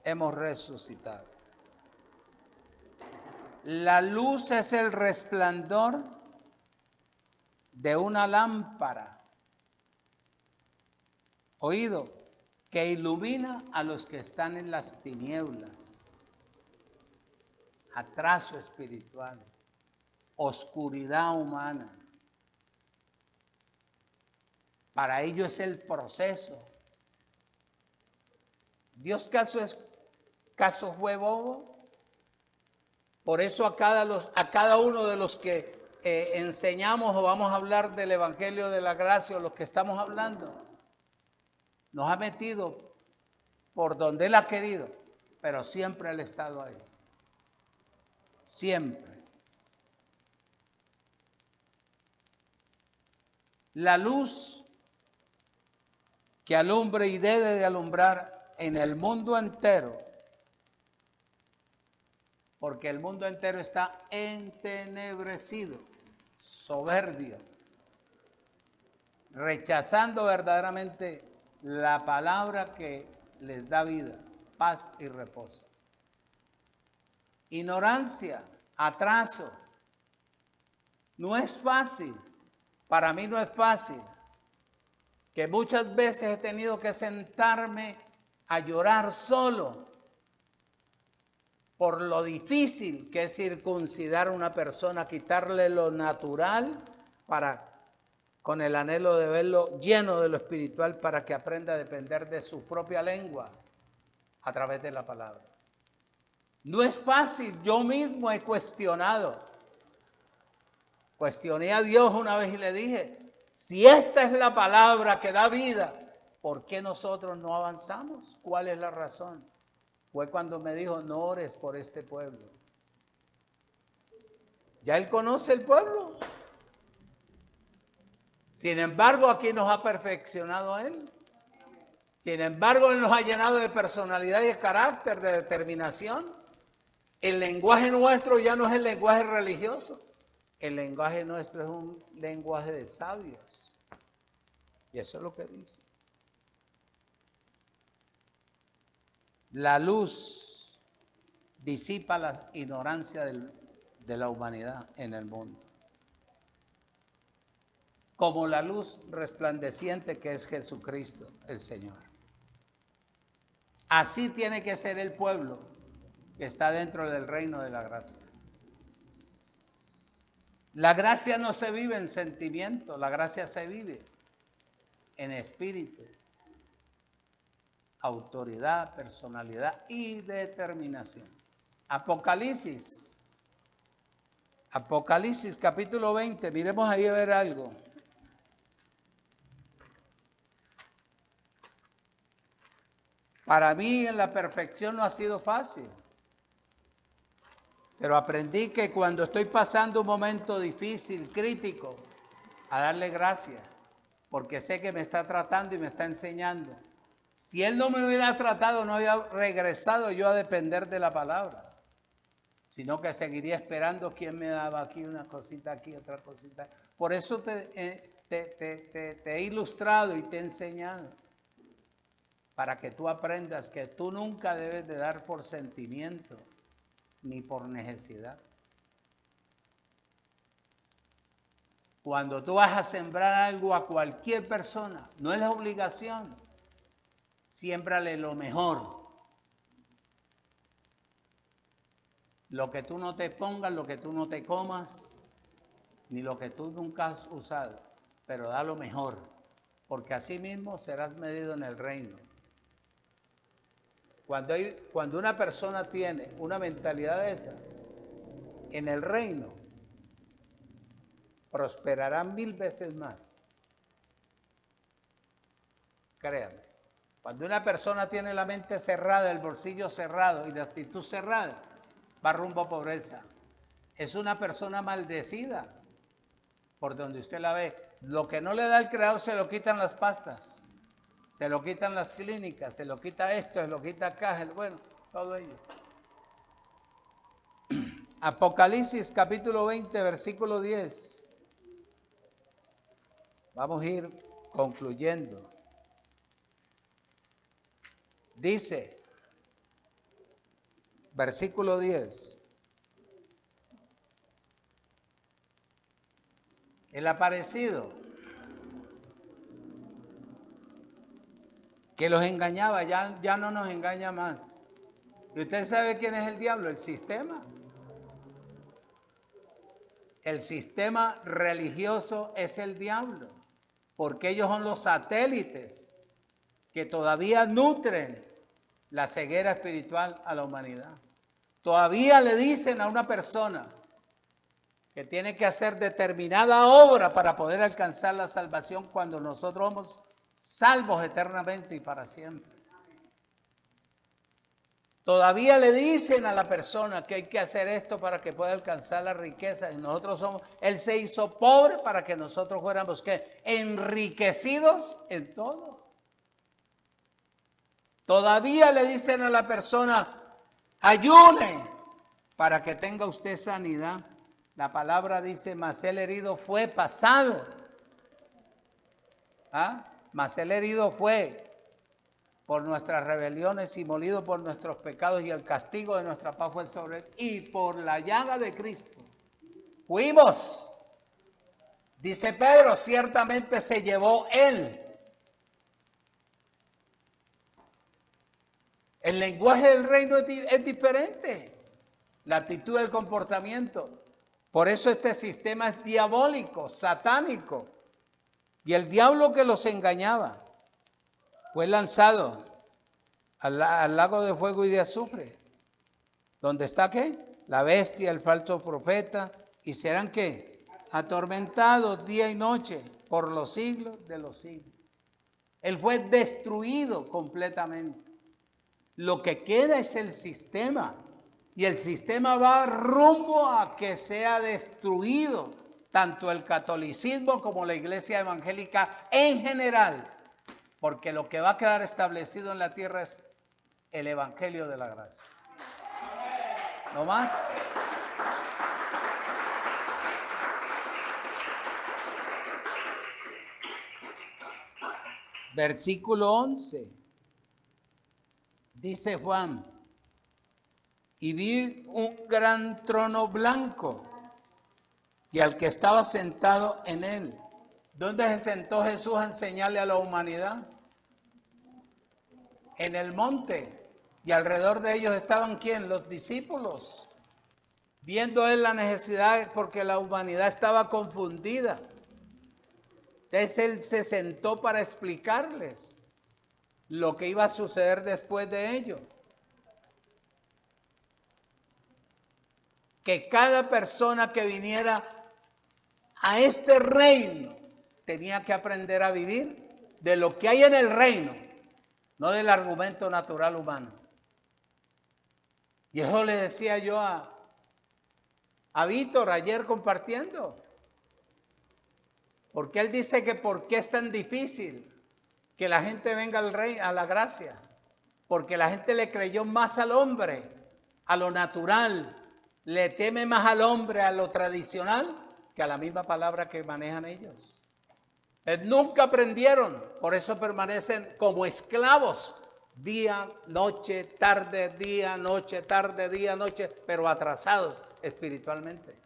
Hemos resucitado. La luz es el resplandor de una lámpara, oído, que ilumina a los que están en las tinieblas. Atraso espiritual, oscuridad humana. Para ello es el proceso. ¿Dios caso fue bobo? Por eso a cada uno de los que enseñamos o vamos a hablar del Evangelio de la Gracia o los que estamos hablando, nos ha metido por donde Él ha querido, pero siempre Él ha estado ahí. Siempre. La luz que alumbra y debe de alumbrar en el mundo entero, porque el mundo entero está entenebrecido, soberbio, rechazando verdaderamente la palabra que les da vida, paz y reposo. Ignorancia, atraso. No es fácil, para mí no es fácil, que muchas veces he tenido que sentarme a llorar solo, por lo difícil que es circuncidar a una persona, quitarle lo natural con el anhelo de verlo lleno de lo espiritual para que aprenda a depender de su propia lengua a través de la palabra. No es fácil, yo mismo he cuestionado. Cuestioné a Dios una vez y le dije, si esta es la palabra que da vida, ¿por qué nosotros no avanzamos? ¿Cuál es la razón? Fue cuando me dijo, no ores por este pueblo. Ya Él conoce el pueblo. Sin embargo, aquí nos ha perfeccionado Él. Sin embargo, Él nos ha llenado de personalidad y de carácter, de determinación. El lenguaje nuestro ya no es el lenguaje religioso. El lenguaje nuestro es un lenguaje de sabios. Y eso es lo que dice. La luz disipa la ignorancia de la humanidad en el mundo. Como la luz resplandeciente que es Jesucristo, el Señor. Así tiene que ser el pueblo que está dentro del reino de la gracia. La gracia no se vive en sentimiento, la gracia se vive en espíritu, autoridad, personalidad y determinación. Apocalipsis capítulo 20, miremos ahí a ver algo. Para mí en la perfección no ha sido fácil, pero aprendí que cuando estoy pasando un momento difícil, crítico, a darle gracias, porque sé que me está tratando y me está enseñando. Si Él no me hubiera tratado, no había regresado yo a depender de la palabra, sino que seguiría esperando quién me daba aquí una cosita, aquí otra cosita. Por eso te he ilustrado y te he enseñado, para que tú aprendas que tú nunca debes de dar por sentimiento, ni por necesidad. Cuando tú vas a sembrar algo a cualquier persona, no es la obligación, siémbrale lo mejor. Lo que tú no te pongas, lo que tú no te comas, ni lo que tú nunca has usado, pero da lo mejor, porque así mismo serás medido en el reino. Cuando una persona tiene una mentalidad de esa, en el reino, prosperará 1000 veces más. Créanme. Cuando una persona tiene la mente cerrada, el bolsillo cerrado y la actitud cerrada, va rumbo a pobreza. Es una persona maldecida, por donde usted la ve. Lo que no le da el creador se lo quitan las pastas, se lo quitan las clínicas, se lo quita esto, se lo quita acá, bueno, todo ello. Apocalipsis capítulo 20, versículo 10. Vamos a ir concluyendo. Dice, versículo 10. El aparecido que los engañaba ya no nos engaña más. ¿Y usted sabe quién es el diablo? El sistema. El sistema religioso es el diablo, porque ellos son los satélites que todavía nutren la ceguera espiritual a la humanidad. Todavía le dicen a una persona que tiene que hacer determinada obra para poder alcanzar la salvación cuando nosotros somos salvos eternamente y para siempre. Todavía le dicen a la persona que hay que hacer esto para que pueda alcanzar la riqueza. Y Él se hizo pobre para que nosotros fuéramos ¿qué? Enriquecidos en todo. Todavía le dicen a la persona, ayune para que tenga usted sanidad. La palabra dice, mas el herido fue pasado. Mas el herido fue por nuestras rebeliones y molido por nuestros pecados, y el castigo de nuestra paz fue sobre él. Y por la llaga de Cristo fuimos. Dice Pedro, ciertamente se llevó él. El lenguaje del reino es diferente. la actitud del comportamiento. Por eso este sistema es diabólico, satánico. Y el diablo que los engañaba fue lanzado al lago de fuego y de azufre. ¿Dónde está qué? La bestia, el falso profeta. ¿Y serán qué? Atormentados día y noche por los siglos de los siglos. Él fue destruido completamente. Lo que queda es el sistema. Y el sistema va rumbo a que sea destruido. Tanto el catolicismo como la iglesia evangélica en general. Porque lo que va a quedar establecido en la tierra es el evangelio de la gracia. ¿No más? Versículo 11. Dice Juan, y vi un gran trono blanco y al que estaba sentado en él. ¿Dónde se sentó Jesús a enseñarle a la humanidad? En el monte. Y alrededor de ellos estaban ¿quién? Los discípulos. Viendo él la necesidad porque la humanidad estaba confundida. Entonces él se sentó para explicarles lo que iba a suceder después de ello. Que cada persona que viniera a este reino tenía que aprender a vivir de lo que hay en el reino, no del argumento natural humano. Y eso le decía yo a Víctor ayer compartiendo. Porque él dice que por qué es tan difícil que la gente venga al rey, a la gracia. Porque la gente le creyó más al hombre, a lo natural. Le teme más al hombre, a lo tradicional, que a la misma palabra que manejan ellos. Nunca aprendieron, por eso permanecen como esclavos. Día, noche, tarde, día, noche, tarde, día, noche, pero atrasados espiritualmente.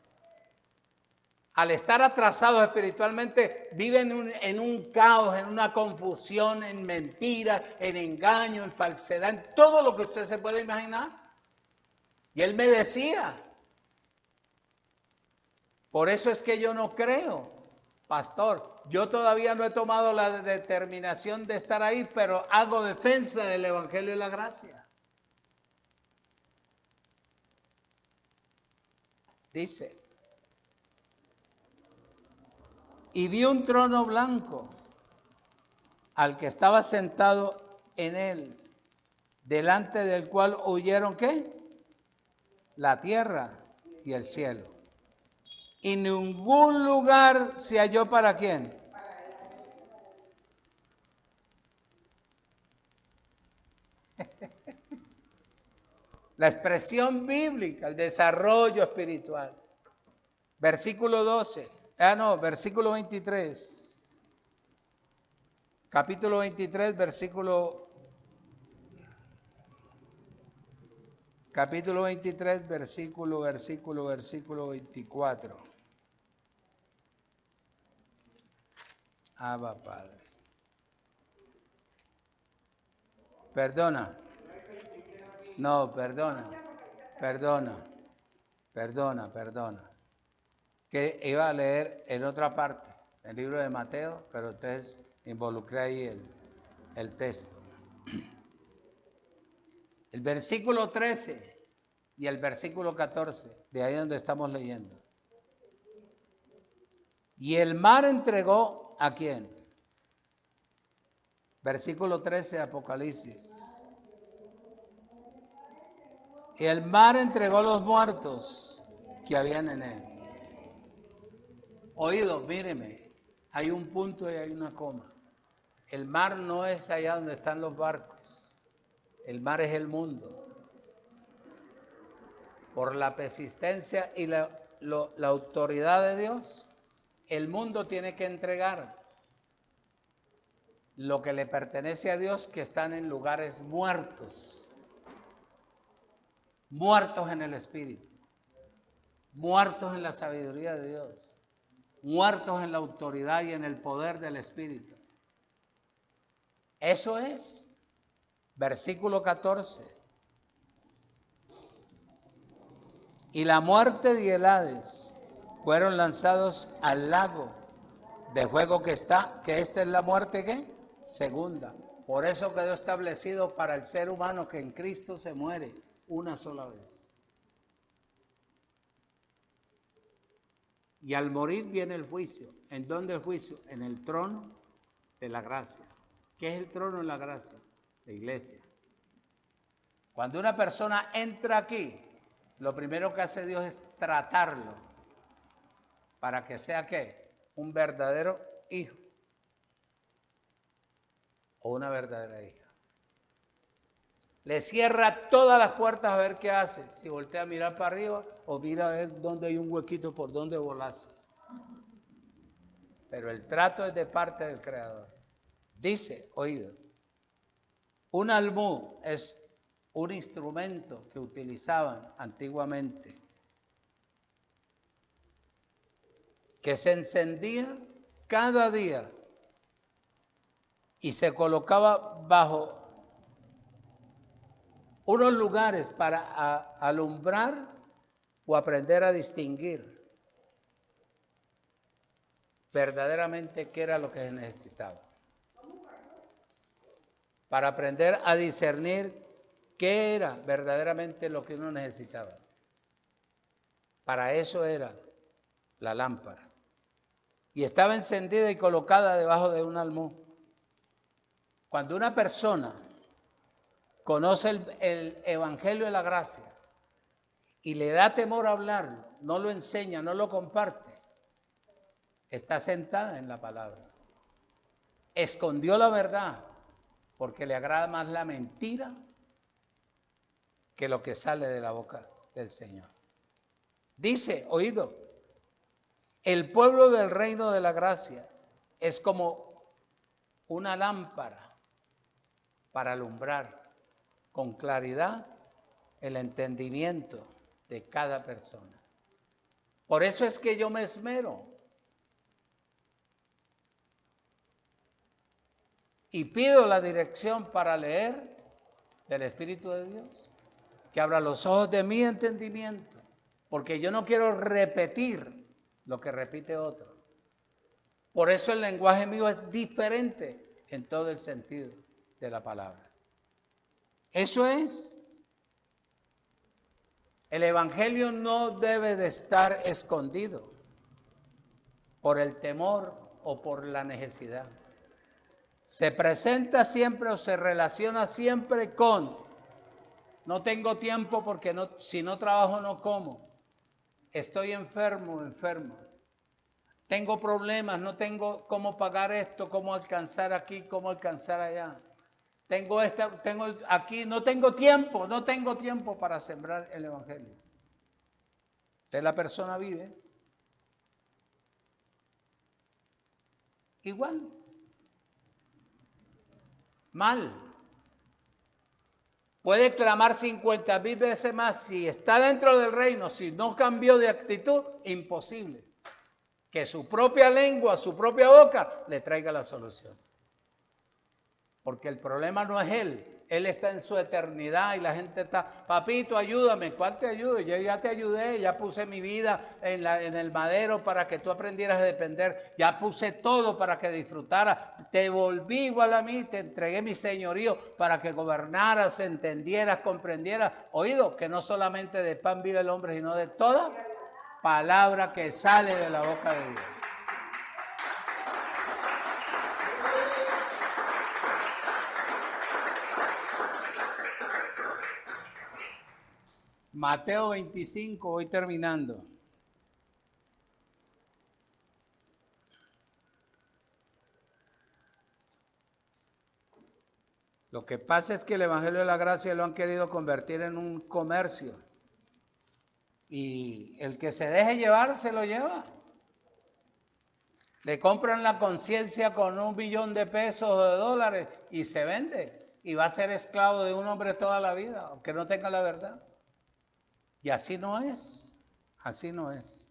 Al estar atrasados espiritualmente, viven en un caos, en una confusión, en mentiras, en engaño, en falsedad, en todo lo que usted se puede imaginar. Y él me decía, por eso es que yo no creo, pastor, yo todavía no he tomado la determinación de estar ahí, pero hago defensa del Evangelio y la gracia. Dice, y vi un trono blanco al que estaba sentado en él, delante del cual huyeron ¿qué? La tierra y el cielo. Y ningún lugar se halló para quién. La expresión bíblica, el desarrollo espiritual. Versículo 12. Versículo 23. Capítulo 23, capítulo 23, versículo 24. Abba, Padre. Perdona. No, perdona. Que iba a leer en otra parte, el libro de Mateo, pero ustedes involucré ahí el texto. El versículo 13 y el versículo 14, de ahí donde estamos leyendo. Y el mar entregó ¿a quién? Versículo 13 de Apocalipsis. Y el mar entregó los muertos que habían en él. Oídos, míreme, hay un punto y hay una coma. El mar no es allá donde están los barcos. El mar es el mundo. Por la persistencia y la autoridad de Dios, el mundo tiene que entregar lo que le pertenece a Dios, que están en lugares muertos. Muertos en el Espíritu. Muertos en la sabiduría de Dios. Muertos en la autoridad y en el poder del Espíritu. Eso es. Versículo 14. y la muerte y el Hades fueron lanzados al lago de fuego que esta es la muerte ¿qué? Segunda. Por eso quedó establecido para el ser humano que en Cristo se muere una sola vez. Y al morir viene el juicio. ¿En dónde el juicio? En el trono de la gracia. ¿Qué es el trono de la gracia? La iglesia. Cuando una persona entra aquí, lo primero que hace Dios es tratarlo para que sea ¿qué? Un verdadero hijo o una verdadera hija. Le cierra todas las puertas a ver qué hace. Si voltea a mirar para arriba o mira a ver dónde hay un huequito por donde volarse. Pero el trato es de parte del Creador. Dice, oído, un almú es un instrumento que utilizaban antiguamente, que se encendía cada día y se colocaba bajo unos lugares para alumbrar o aprender a distinguir verdaderamente qué era lo que se necesitaba. Para aprender a discernir qué era verdaderamente lo que uno necesitaba. Para eso era la lámpara. Y estaba encendida y colocada debajo de un almud. Cuando una persona conoce el evangelio de la gracia y le da temor a hablarlo, no lo enseña, no lo comparte, está sentada en la palabra. Escondió la verdad porque le agrada más la mentira que lo que sale de la boca del Señor. Dice, oído, el pueblo del reino de la gracia es como una lámpara para alumbrar con claridad el entendimiento de cada persona. Por eso es que yo me esmero y pido la dirección para leer del Espíritu de Dios, que abra los ojos de mi entendimiento, porque yo no quiero repetir lo que repite otro. Por eso el lenguaje mío es diferente en todo el sentido de la palabra. Eso es. El evangelio no debe de estar escondido por el temor o por la necesidad. Se presenta siempre o se relaciona siempre con: no tengo tiempo porque si no trabajo no como. Estoy enfermo. Tengo problemas, no tengo cómo pagar esto, cómo alcanzar aquí, cómo alcanzar allá. Tengo aquí, no tengo tiempo para sembrar el evangelio. Entonces la persona vive igual, mal. Puede clamar 50,000 veces más. Si está dentro del reino, si no cambió de actitud, imposible que su propia lengua, su propia boca, le traiga la solución. Porque el problema no es él está en su eternidad y la gente está: papito, ayúdame. ¿Cuál te ayudo? Yo ya te ayudé, ya puse mi vida en el madero para que tú aprendieras a depender, ya puse todo para que disfrutaras, te volví igual a mí, te entregué mi señorío para que gobernaras, entendieras, comprendieras. Oído, que no solamente de pan vive el hombre, sino de toda palabra que sale de la boca de Dios. Mateo 25, voy terminando. Lo que pasa es que el Evangelio de la Gracia lo han querido convertir en un comercio. Y el que se deje llevar, se lo lleva. Le compran la conciencia con $1 billón o de dólares y se vende. Y va a ser esclavo de un hombre toda la vida, aunque no tenga la verdad. Y así no es. Así no es.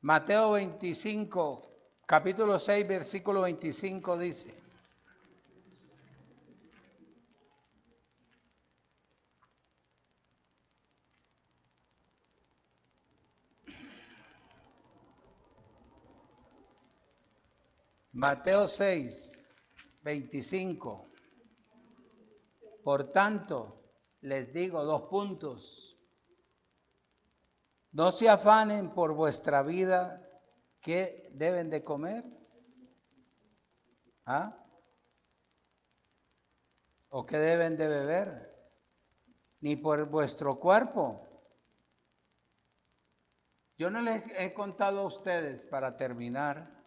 Mateo 25, capítulo 6, versículo 25 dice: Mateo 6, 25. Por tanto, les digo 2 puntos. No se afanen por vuestra vida, ¿qué deben de comer? ¿Ah? ¿O qué deben de beber? Ni por vuestro cuerpo. Yo no les he contado a ustedes, para terminar,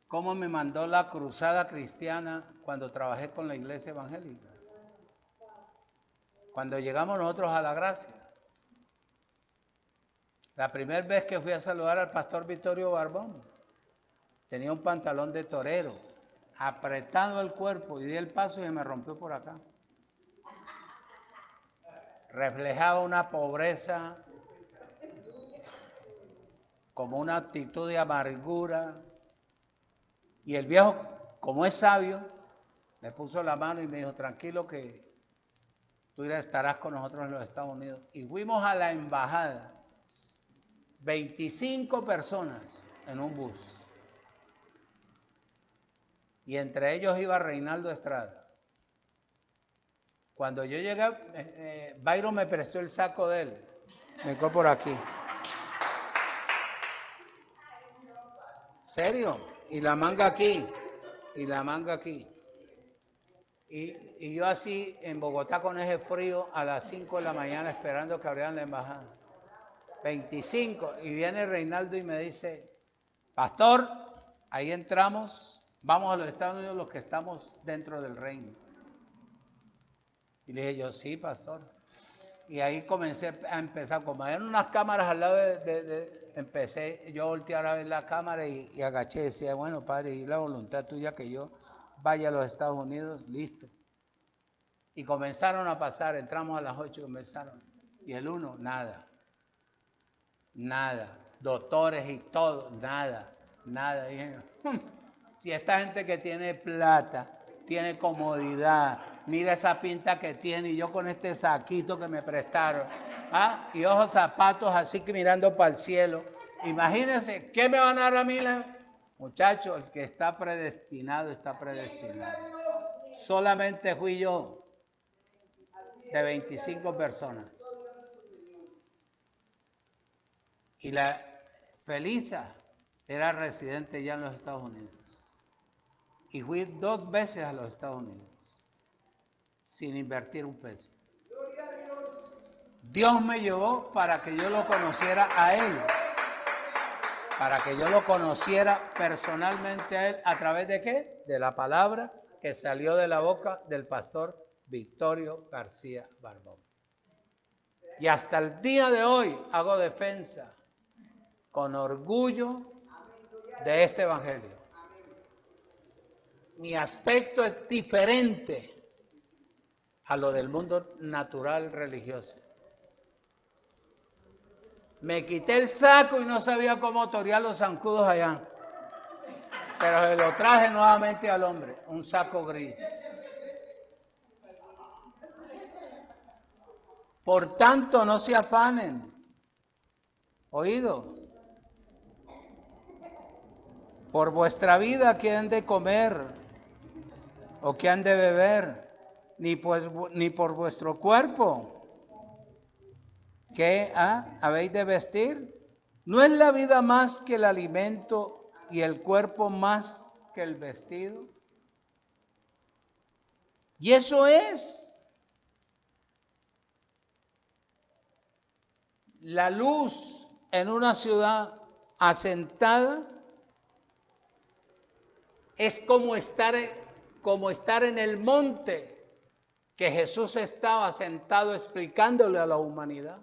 cómo me mandó la cruzada cristiana cuando trabajé con la iglesia evangélica. Cuando llegamos nosotros a la gracia. La primera vez que fui a saludar al pastor Vittorio Barbón, tenía un pantalón de torero, apretado el cuerpo, y di el paso y se me rompió por acá. Reflejaba una pobreza, como una actitud de amargura. Y el viejo, como es sabio, me puso la mano y me dijo, tranquilo que tú estarás con nosotros en los Estados Unidos. Y fuimos a la embajada, 25 personas en un bus. Y entre ellos iba Reinaldo Estrada. Cuando yo llegué, Byron me prestó el saco de él. Me quedó por aquí. ¿Serio? Y la manga aquí. Y la manga aquí. Y yo así en Bogotá con ese frío a las 5 de la mañana esperando que abrieran la embajada. 25. Y viene Reinaldo y me dice, pastor, ahí entramos, vamos a los Estados Unidos los que estamos dentro del reino. Y le dije yo, sí, pastor. Y ahí comencé a empezar, como había unas cámaras al lado empecé yo a voltear a ver la cámara y agaché y decía, bueno, padre, y la voluntad tuya que yo vaya a los Estados Unidos, listo. Y comenzaron a pasar, entramos a las 8 y comenzaron. Y el 1, nada. Nada. Doctores y todo, nada. Nada. Y dije, si esta gente que tiene plata, tiene comodidad, mira esa pinta que tiene, y yo con este saquito que me prestaron, ¿ah? Y ojos zapatos así que mirando para el cielo. Imagínense, ¿qué me van a dar a mí? Muchachos, el que está predestinado, está predestinado. Solamente fui yo de 25 personas. Y la Felisa era residente ya en los Estados Unidos. Y fui 2 veces a los Estados Unidos, sin invertir un peso. Dios me llevó para que yo lo conociera a él. Para que yo lo conociera personalmente a él. ¿A través de qué? De la palabra que salió de la boca del pastor Vittorio García Barbón. Y hasta el día de hoy hago defensa con orgullo de este evangelio. Mi aspecto es diferente a lo del mundo natural religioso. Me quité el saco y no sabía cómo torear los zancudos allá. Pero se lo traje nuevamente al hombre, un saco gris. Por tanto, no se afanen. ¿Oído? Por vuestra vida, ¿qué han de comer? ¿O qué han de beber? Ni por vuestro cuerpo. ¿Qué habéis de vestir? ¿No es la vida más que el alimento y el cuerpo más que el vestido? Y eso es la luz en una ciudad asentada. Es como estar en el monte que Jesús estaba sentado explicándole a la humanidad,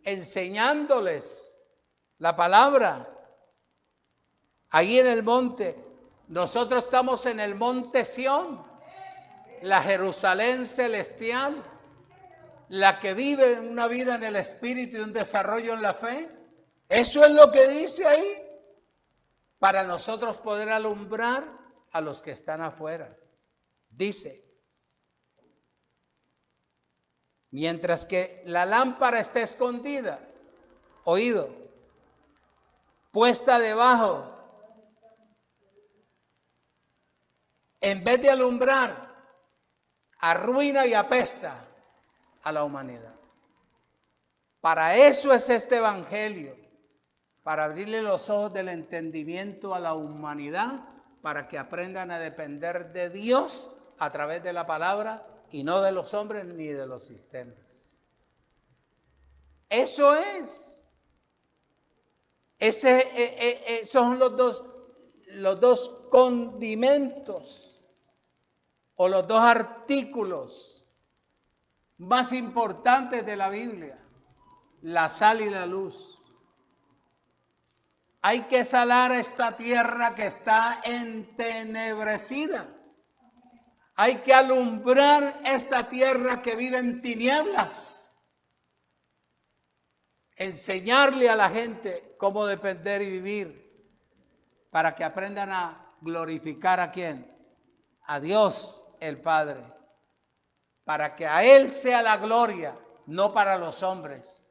enseñándoles la palabra. Ahí en el monte, nosotros estamos en el monte Sión, la Jerusalén celestial, la que vive una vida en el espíritu y un desarrollo en la fe. Eso es lo que dice ahí, para nosotros poder alumbrar a los que están afuera. Dice, mientras que la lámpara está escondida, oído, puesta debajo en vez de alumbrar, arruina y apesta a la humanidad. Para eso es este evangelio, para abrirle los ojos del entendimiento a la humanidad, para que aprendan a depender de Dios a través de la palabra y no de los hombres ni de los sistemas. Eso es. Esos son los dos condimentos o los dos artículos más importantes de la Biblia: la sal y la luz. Hay que salar esta tierra que está entenebrecida. Hay que alumbrar esta tierra que vive en tinieblas. Enseñarle a la gente cómo depender y vivir para que aprendan a glorificar ¿a quién? A Dios el Padre. Para que a Él sea la gloria, no para los hombres,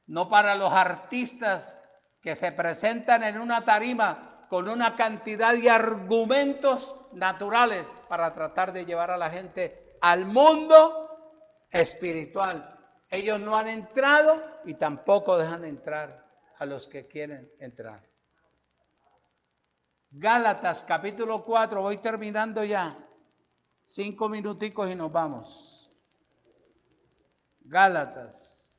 no para los artistas que se presentan en una tarima con una cantidad de argumentos naturales para tratar de llevar a la gente al mundo espiritual. Ellos no han entrado y tampoco dejan entrar a los que quieren entrar. Gálatas capítulo 4, voy terminando ya. 5 minuticos y nos vamos. Gálatas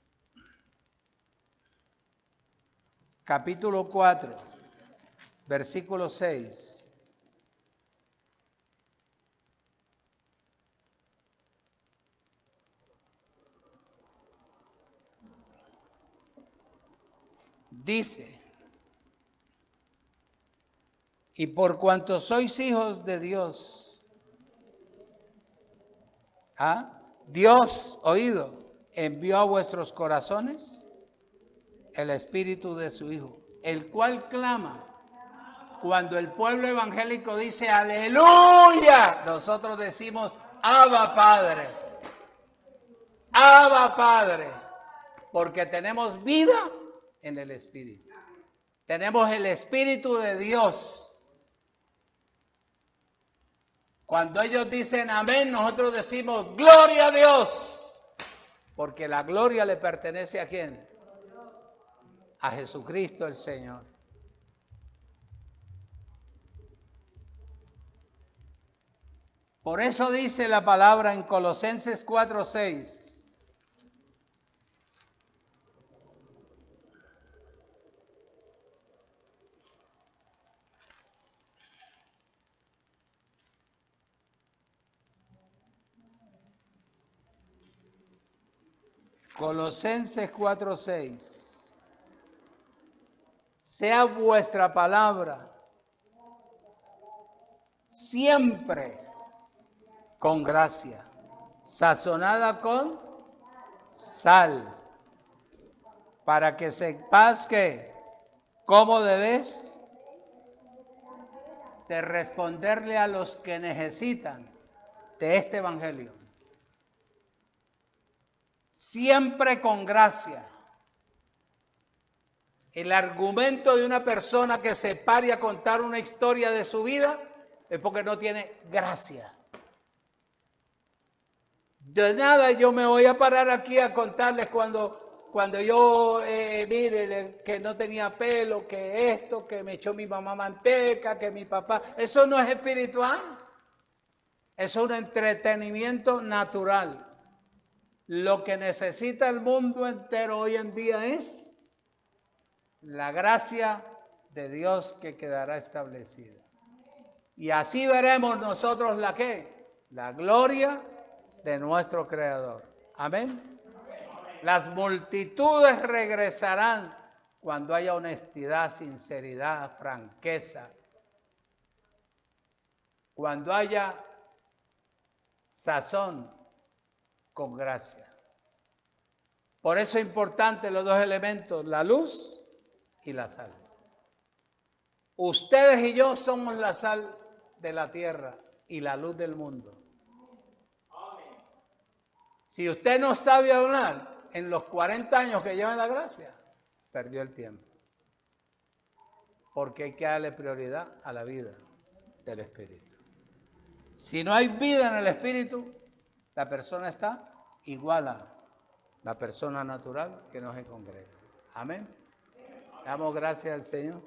capítulo 4, versículo 6. Dice: y por cuanto sois hijos de Dios, Dios, oído, envió a vuestros corazones el Espíritu de su Hijo, el cual clama. Cuando el pueblo evangélico dice aleluya, nosotros decimos Abba Padre. Abba Padre. Porque tenemos vida en el Espíritu. Tenemos el Espíritu de Dios. Cuando ellos dicen amén, nosotros decimos gloria a Dios. Porque la gloria le pertenece ¿a quién? A Jesucristo el Señor. Por eso dice la palabra en Colosenses 4:6. Colosenses 4:6. Sea vuestra palabra siempre con gracia, sazonada con sal, para que sepas que cómo debes de responderle a los que necesitan de este evangelio. Siempre con gracia. El argumento de una persona que se pare a contar una historia de su vida es porque no tiene gracia. De nada yo me voy a parar aquí a contarles cuando yo, mire, que no tenía pelo, que esto, que me echó mi mamá manteca, que mi papá. Eso no es espiritual. Eso es un entretenimiento natural. Lo que necesita el mundo entero hoy en día es la gracia de Dios que quedará establecida. Y así veremos nosotros la ¿qué? La gloria de nuestro Creador. Amén. Las multitudes regresarán cuando haya honestidad, sinceridad, franqueza. Cuando haya sazón con gracia. Por eso es importante los dos elementos, la luz y la sal. Ustedes y yo somos la sal de la tierra y la luz del mundo. Si usted no sabe hablar en los 40 años que lleva en la gracia, perdió el tiempo. Porque hay que darle prioridad a la vida del Espíritu. Si no hay vida en el espíritu, la persona está igual a la persona natural que no se congrega. Amén. Damos gracias al Señor.